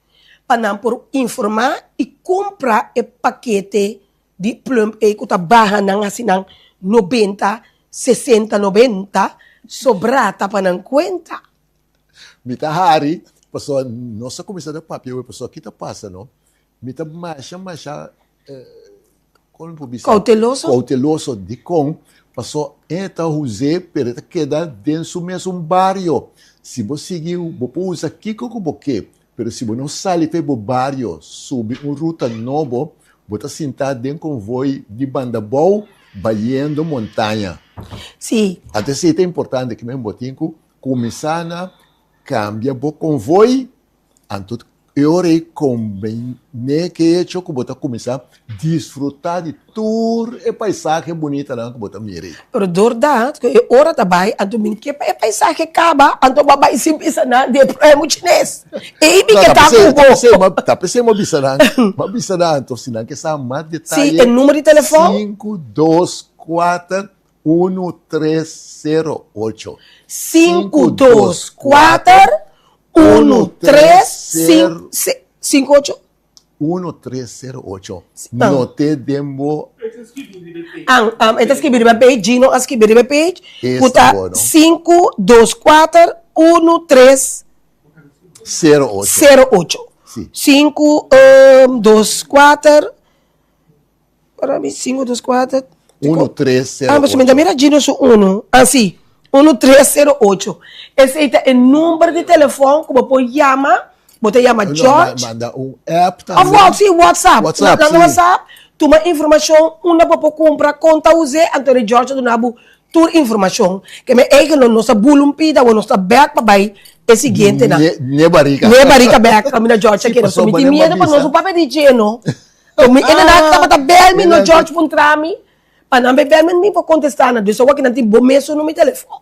para não por informar e comprar o paquete de plum e que está barra não assim não 90, 60, 90, sobrata para não conta. Mita hari, pessoa nossa comissão de papel, pessoa que tá passa, não? Mita macha, como publicidade? Cauteloso de com, pessoa entra usar, pereta queda dentro mesmo barrio. Se você seguir, você usa aqui como você, mas se você não sai para o barrio, subir uma ruta nova, você está sentado dentro de um convoio de banda boa, valendo montanha. Sim. Até se é importante que mesmo botinho começar a cambia o convoio, então eu convém que é que bota começar a desfrutar de tour e paisagem bonita lá que bota mire. Pero verdade, que hora também, então me que é paisagem acaba, então babai simples na de prêmio chinês. E me que tá com Tá pensando uma bisana, então se não que sabe mais detalhe. Sim, o número de telefone? 524 1308. 524 1358. 1308. Então. Não te dembo. Então escrever na page, não escrever na page. Isso, Puta bom, não? 524 1308. Sim. 524 para mim 524 mas me dá miradinho isso 1. Sim. 1308. Esse é o número de telefone que você chama. Você chama George. Manda app também. WhatsApp. WhatsApp, No sim. WhatsApp, toma informação, uma para comprar, conta usar, então George do Nabu, tua informação. Que me é que não nossa bulumpida, ou nossa back para vai, é seguinte, na. Ne barica. Ne barica back, caminha George, Sim, aqui, nós passou, somos mas de nem medo para avisa. nós, o papel de geno. Ina na kapata bel mi no George Puntrami. Panambe bel mi po contestar na disso wak nanti bomeso no mi telefone.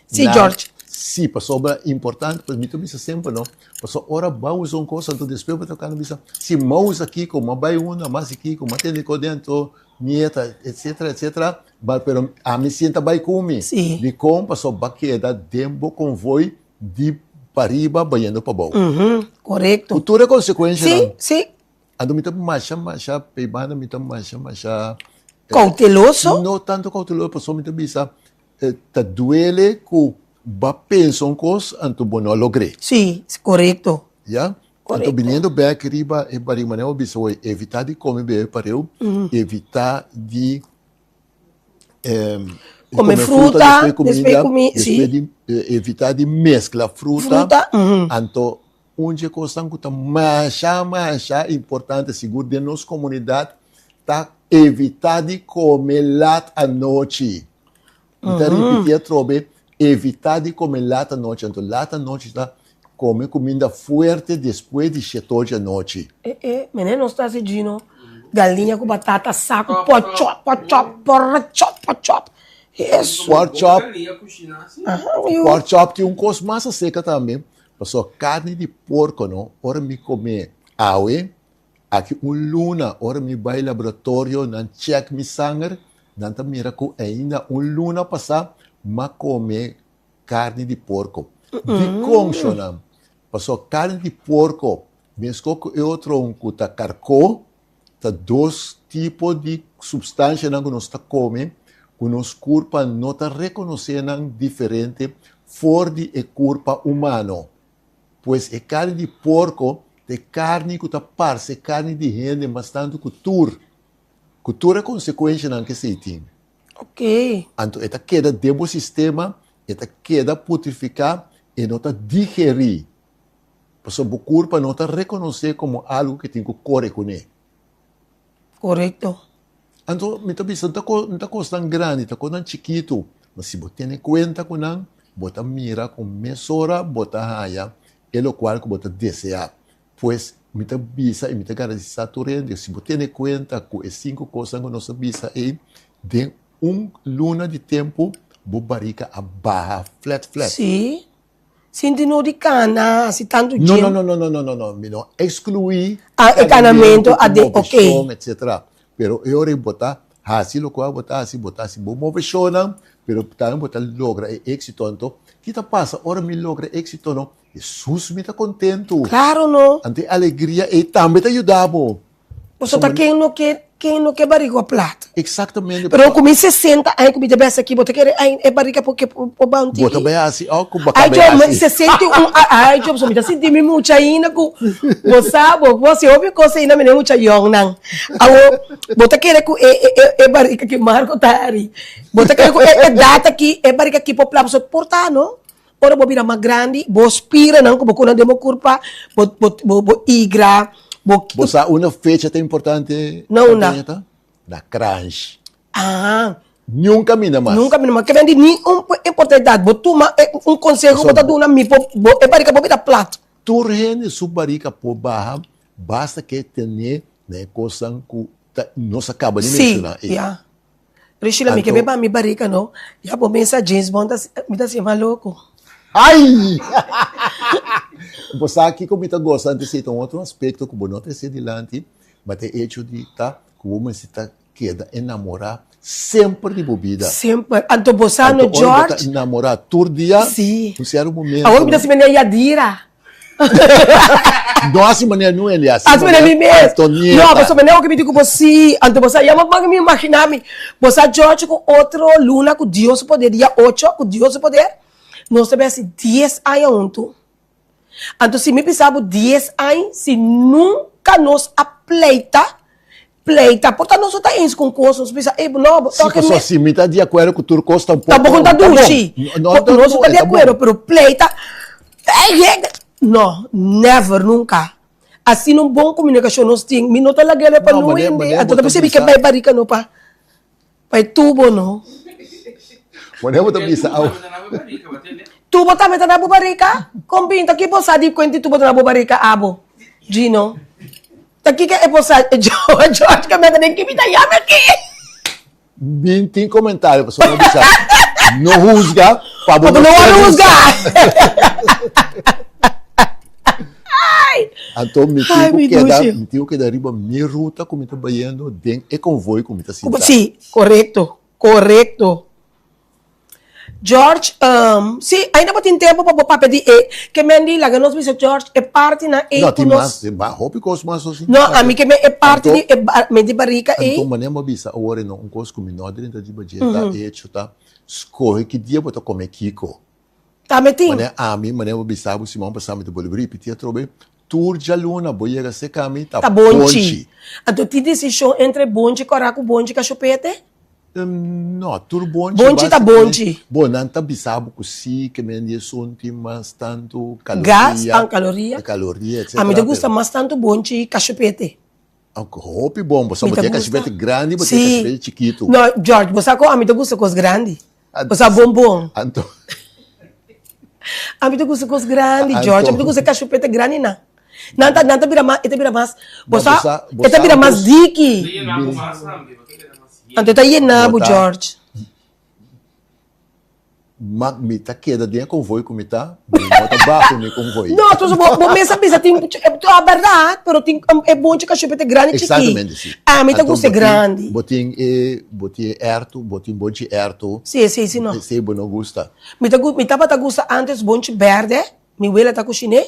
Si George. Sim, passou importante para mim também sempre não. Passou hora vamos um coisa então depois para tocar no bisa. Se mãos aqui com uma baiuna, mas aqui com uma tende com dentro, nieta, etc. Mas pero a me senta vai comigo. Sim. De com passou baqueda dembo convoy de pariba baiano para bom. Correcto. Futura consequência Sim, não. sim. Ando me tam macha, peibana me tam macha. Cauteloso. Não tanto cauteloso, passou me tam bisa. Tá duele com ba pensa um coisa, anto bom não logrei. Sim, correcto. Ja? Correcto. Então, vindo bem riba e para maneira obispo, evitar de comer bem para eu, evitar de Comer fruta, depois comer, depois de evitar de mesclar fruta. Então, onde coisa que mais importante, seguro de nossa comunidade, tá evitar de comer lá à noite. Então, repetir trobe, evitar de comer lá à noite. Então, lá à noite está comer comida forte depois de 7 da noite. Menino está assistindo galinha com batata, saco, porra chop. Isso. Pork chop. Pork chop tem coisa mais seca também. Passou carne de porco, não? Ora me comer aue, aqui luna, ora me vai ao laboratório, não check me sangue, não tá mira com ainda luna passar, mas comer carne de porco. De concho, não? Passou carne de porco, mesmo que outro tá carcó, tá dois tipos de substância que nós tá comendo, que nos corpo não está reconhecendo diferente fora de corpo humano. Pois é carne de porco, é carne que está parece carne de gente, mas tanto cultura. Cultura é consequência não que se tem. Ok. Então, esta queda do sistema, esta queda putrificar e não está digerir. Porque o corpo não está reconhecer como algo que tem que correr com ele. Correcto. Então, me está pensando, não está custando grande, está custando chiquito. Mas se você tem conta com ele, você mira com mesura, você raia, é o qual que você deseja. Pois, me está bisa e me está garantindo turende. Se você tem conta com as 5 coisas que nós bisa aí, de luna de tempo, você barriga a barra, flat. Sim. Sinti no di cana, si tanto No, gym. no. Me não excluir. Encanamento, ok. Etc. Pero eu ora botar, assim lo qual botar, assim, bom movimento, pero também botar logra êxito, então, que tá passa, ora me logra êxito, não, Jesus me tá contento. Claro, no. Ante alegria e também tá ajudamos. Você tá quem não quer barriga a plata. Exatamente. Pero comi 60, aí comi de besta aqui, você quer é barriga porque o bounty. Bota bem assim, ó, com Ai, bacana Job, assim. 61, ai, Job, so me senti me muito ainda com você ouve coisa ainda me muito young não. Bota quer com é barriga que Marco Tari. Bota quer com é data aqui, é barriga que popular você portar, não? Ora bo vira mais grande, bo spira não, como quando demo curva, bo igra. Você uma fecha tão importante. Não. Na crunch. Nunca me mais. Que vem de nenhuma importante. Botuma conselho que botar na mi é para que bobita plato. Turrene subarica por barra, basta que tenha né coisa que não se acaba de mencionar. Sim, yeah. Rishila mi que beba mi barrica não. Já por pensa James Bond me dá assim maluco. Ai! Você aqui como está gostando de ser um outro aspecto que não tem sido delante, mas é hecho de tá como se está queda enamorar sempre de bebida. Sempre. Anto você no George. Enamorar todo dia. Sim. No certo momento. Agora me dá assim maneira Yadira. Não assim maneira não ele assim. Assim maneira mesmo. Não, você maneira que me digo você. Anto você já me imaginar me. Você George com outro luna com Deus poder dia 8 com Deus poder. Nós sabemos 10 anos juntos. Então, se me pensava 10 anos, se nunca nos apleita, portanto, nós estamos com coisas, nós pensamos, não, só se me está de acordo com o turco, está um pouco. Tá bom, tá dulce. Nós estamos de acordo, pero pleita, não, never, nunca. Assim, uma boa comunicação, nós temos, me nota lá guerra para não ir, então, percebi que vai barica, não, para tubo, não. Mas eu vou pensar, tubo também está na bubarica? Combinta que você sabe quanto tubo está na bubarica, abo? Gino? Aqui que é posar, George, que me tem que me dar aqui. 20 comentários, pessoal, não bisa. Não rusga, para Porque não vai rusgar. Então, Ai, me duche. me tenho que dar riba minha ruta, como está banhando, den e convoio, como está sentado. Sim, correto, correto. George, sim, ainda tem tempo para pedir que me andi lá, que nós vimos George, é parte na Não, tem mais, tem mais, roupa e mais assim. Não, a mim que me é parte de, me de barriga e... Então, mané, uma bisa, agora não, coisa como não, dentro de budget, tá, escorre que dia você comer kiko. Tá, me tem. Mané, a mim, mané, uma bisa, o Simão passava de bolibri, pitia trobe, tour de aluna, boiega se cami, Tá bonchi. Então, tem decisão entre bonchi, coraco, bonchi, cachupete? Não, tudo bonchi. Bonchi tá bonchi. Bom, não tá bisabo que sim, que me dia sonti mais tanto caloria. Gas, caloria. Caloria, etc. A mim te gusta mais tanto bonchi, cachupete. Roupa bom, você botar cachupete grande, botar Sim. cachupete chiquito. Não, George, você a mim te gusta coisa grande. Você bombom. Então, A mim te gusta coisa grande, George. A mim te gusta cachupete grande, não. Não, tá vira mais, vira mais. Você vira mais dique. Então, tá yenabo, George. Mag me tá queda dentro convoio como tá, bota baixo no convoio. Não, tu bom mesa pensa tem a verdade, pero tem é bom de cachupete grande chiquinho. Exatamente, sim. Ah, me tá gosto grande. Botin erto, botin bonchi erto. Sim, não. Sei, bom, não gusta. Me tá gosta antes bonchi verde, mi abuela tá cozinhando,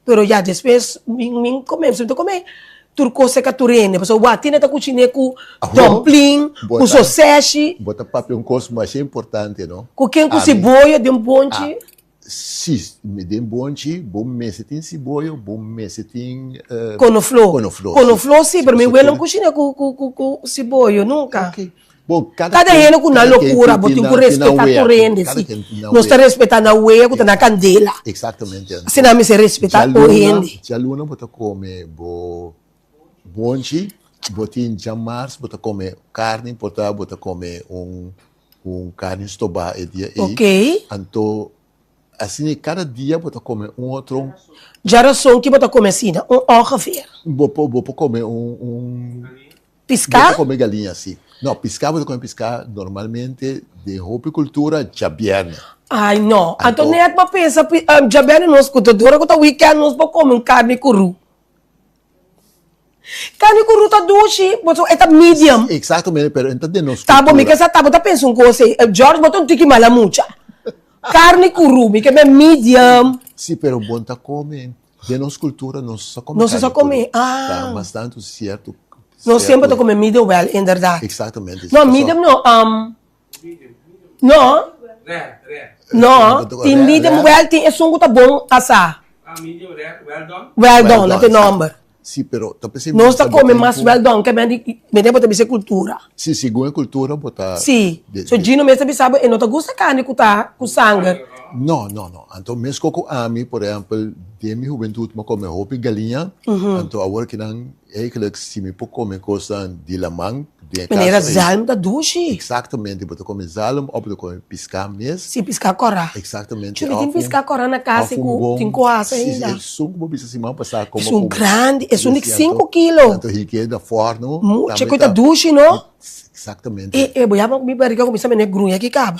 pero já depois me comer. Turco seca turene, pessoal, tiene tá cozinhando com dumpling, com sausage, Bota papel um coisa mais importante, não? com cebola de bonchi. Sim, me dê bonchi, bom mês tem cebola, bom mês tem Conoflor. Conoflor, Sim, pero mi abuela não cozinha com cebola, nunca. Ok. Bom, Cada ano com uma loucura, botem com respeitar a corrente, sim. Não está respeitando a ué, com na candela. Exatamente. Se não me se respeitar a corrente. Se a luna bota comer bonchi, botin jamars, bota comer carne, bota comer carne estobá e dia aí. Ok. Então, assim, cada dia bota comer outro. Geração que bota comer assim, ongeveer. Bota comer Piscar? Bota comer galinha assim. Não, bota comer piscar normalmente de roupa e cultura jabiana. Ai, não. Então, nem é para pensar, jabiana nós, quando o weekend, nós vamos comer carne cru. Carne cru tá doce, é tá medium. Exatamente, pero então de nós. Tá bom, me que essa tá, bota pensa um coisa, George botou um tique malamucha. Carne cru, me que é medium. Sim, pero bom tá comer. De nossa cultura, nós só comemos. Nós só comemos. Tá bastante certo. Nós sempre tô comendo medium well, em verdade. Exatamente. Não, medium não. Não. Não, tem medium well, tem é sungo tá bom assar. Medium rare, well done. Well done, não tem number. Sim, pero Nós tá comendo mais well done, que me deve ter cultura. Sim, segundo a cultura, botar. Sim. So Gino mesmo sabe, e não tá gosta carne com sangue. Não. Então, mesmo com a mim, por exemplo, de minha juventude, eu como roupa e galinha. Então, agora que não é que se me pode comer coisa de lamang, de Maneira zalm da duche. Exatamente, botar comer zalm, ou botar comer piscar mesmo. Sim, piscar corá. Exatamente. Chuli, tem piscar corá na casa com coasa ainda. É sum como bisa semana passada. É um grande, é um de 5 quilos. Então, riqueza da forno. Muito, coisa duche, não? Exatamente. E boiava com minha barriga, começa a me grunha aqui, caba.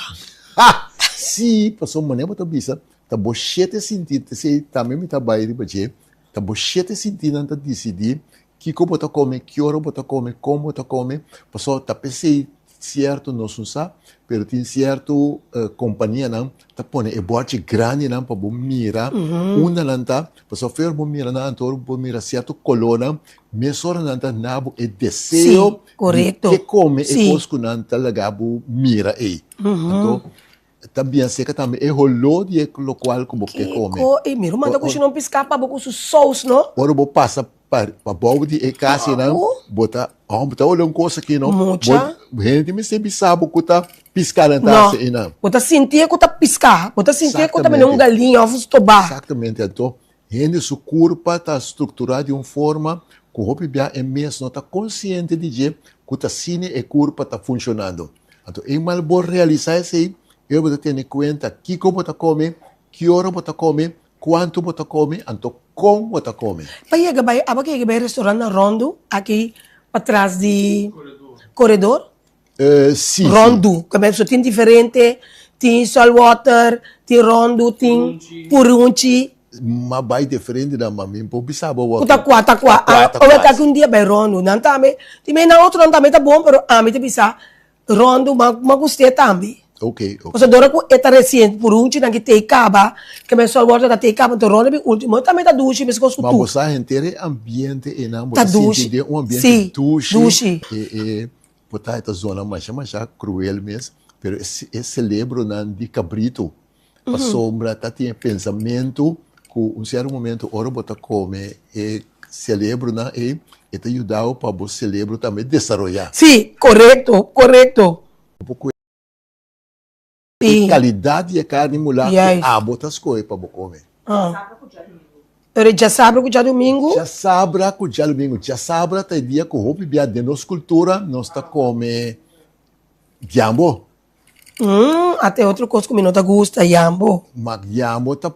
Sim, passou maneira botar bisa. Tá bochete sentido, se também me tá baile baje. Tá bochete sentido anta decidir que como botar comer, que hora botar comer, como botar comer. Passou tá pensei certo não sabe, pero tem certo companhia não, tá põe é boate grande não para bom mira, uma não tá, passou fer bom mira não, então bom mira certo colona, mesora não tá nabo é desejo, correto, que come é coisa não tá lagabo mira aí, então também sei que também é rolou de local como que come. E miro manda cozinhar piscar para botar com sauce, não? Ora vou passar para boa de casa não, botar olha uma coisa aqui não, mucha, gente me sempre sabe que tá piscar na taça e não. Botar sentir que tá piscar, botar sentir que tá menino galinha, ovos tobar. Exatamente, então, gente sua corpo tá estruturado de uma forma que o roupa é mesmo não tá consciente de que tá cine e corpo tá funcionando. Então, é mal bom realizar isso aí. Eu vou ter em conta que como você come, que hora você come, quanto você come, então como você come. Payega bay, aba que bay restaurante na Rondo, aqui atrás de corredor. Sim, Rondo, que é tem diferente, tem saltwater, tem Rondo, tem purunchi. mas vai diferente da mim, por bisabo o Tá qua. Ou tá que um dia bay Rondo, não tá me. Tem na outro não tá me tá bom, pero a mim te bisa Rondo, mas gostei também. Ok. Você adora com eta recente purunchi na que te caba, que me saltwater da te caba, então Rondo é último, também tá duche, mas gosto Mas tudo. você entende ambiente e não Tá você duche. entende um ambiente Sim, duche. duche. E botar essa zona mais cruel mesmo, pero é celebro na de cabrito. A sombra tá tem pensamento que um certo momento hora botar come e celebro na e te ajudar para você celebro também desenvolver. Sim, correto. Um pouco Sim. qualidade de carne mulher Yes. botar as coisas para você comer. Ele já sabe que já domingo. Já sabra com já domingo, já sabra tá dia com roupa bia de nossa cultura, nós tá come jambo, Até outra coisa que não tá gosta, yambo. mas jambo tá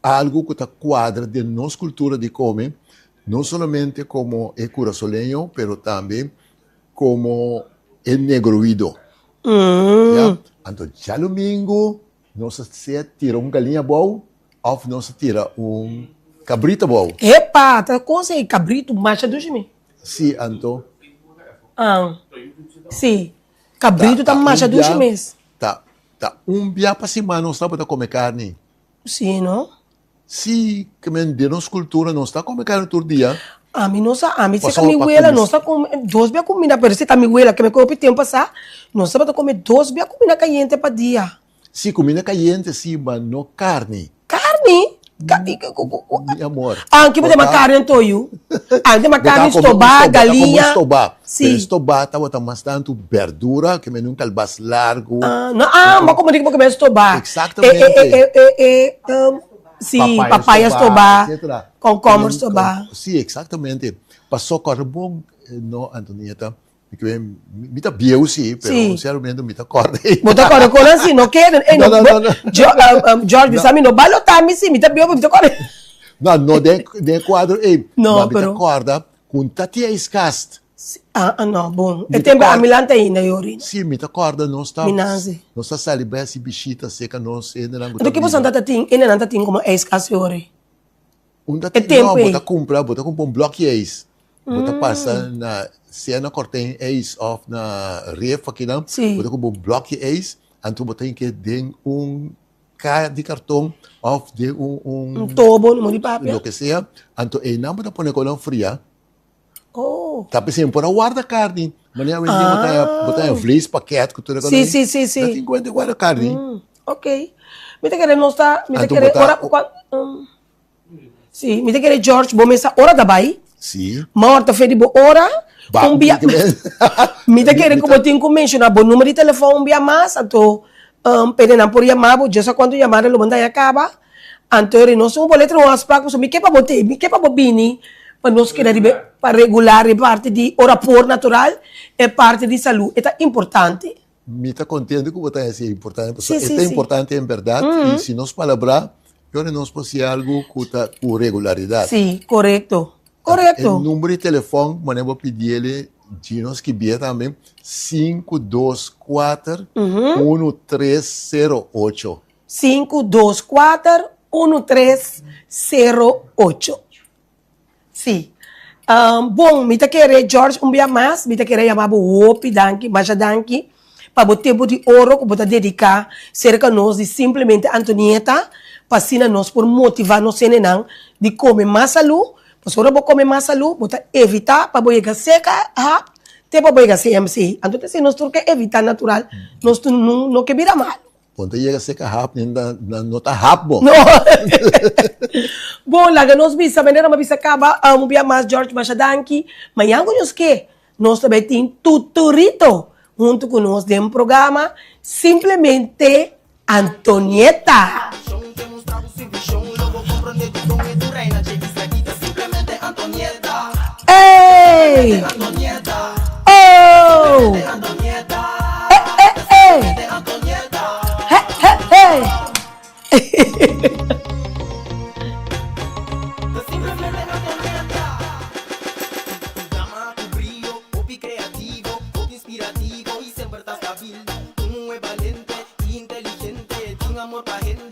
algo que tá quadra de nossa cultura de comer, não somente como é curaçolenho, pero também como é negroído. Yeah? Então, já domingo, nós se tira galinha boa, ou nós tira cabrito bom. Epa, tá coisa aí, cabrito, macha do mim. Sim, então, Sim, cabrito tá macha do mês. Tá dia para semana nós estamos a comer carne. Sim, não? Se que de nossa cultura não está comendo carne todo dia, A mim não sa, a mim se Passou que me pra huela, comer. não sa com dois bia comida, pero se tá me huela que me come tempo passar, não sabe comer dois bia comida caliente para dia. se comida caliente, sim, mas não carne. Carne? Meu amor. Que pode uma carne toio. Tem uma carne estobá, galinha. Sim. Estobá, tá botando bastante verdura, que me nunca calbas largo. Mas como digo que me estobá. Exatamente. Sim, papaya estobá, etc. concombre estobá. Sim, exatamente. Passou carbon, não, Antonieta, que me tá biel, sim, pero sinceramente me tá corda. Bota corda com assim, não quero. Não. George, sabe, não vai lotar, me sim, me tá biel, me tá corda. Não, de quadro, Não, mas me pero- tá corda, com tatia escast. Não, bom. Me É tempo tá a Milanta ainda, Yori. Sim, me tá corda, não está. Minanzi. Não está salibé, se bichita seca, não sei, não Do que você anda tem, ainda não tem como escasso, Yori. É tempo não, aí. bota comprar um bloco de eis. Bota passa na cena cortem eis off na ref aqui não. Sim. Bota comprar um bloco de eis, então bota que den caixa de cartão off de Tobo, no de papel. lo que sea. Então aí não bota pôr com fria. Oh. Tá pensando para guarda carne. Mas não botar vlees paquete que tudo Sim. Não tem quanto guarda carne. Ok. Me te querer não está, me te Então, querer botar- ora sim, me te querer George, bom essa hora da bai. Sim. Morta fedi bo ora. Bia. Me te querer como tem que mencionar bom número de telefone bia mais, então pede não por chamar, já só quando chamar ele manda e acaba. Então ele não são boleto não as placas, me que para botar, me que para bobini, para nós querer para regular parte de ora por natural é parte de saúde, é importante. Me está contente que você é importante. Sim, sim, é sim. importante em verdade. E se nós palabrar, eu não posso ser algo com regularidade. Sim, correto. O Correto. número de telefone, mas eu vou pedir ele de nós que via também 524 1308. 524-1308. Sim. Bom, me te querer, George, dia mais, me te querer chamar o Opi, danke, Masha danke, para o tempo de ouro que você dedicar cerca nós de simplesmente Antonieta, para assim nós por motivar nós de comer mais saúde, para se você comer mais saúde, você evitar para você seca, tem para você CMC. Então, se nós temos que evitar natural, nós não que vira mal. Quando chega a seca rápido, não está rápido. No. Bom, lá nós bisa maneira mas bisa acaba um dia mais George Machadanki, mas yango nós que nós também tem tuturito junto com nós de um programa simplesmente Antonieta. Temos trago sempre show, logo compreender que com tu reina, chegue seguida, simplesmente Antonieta. Ei! Antonieta, Oh! Antonieta, Ei! Antonieta. Hey! Simplesmente amor pa' gente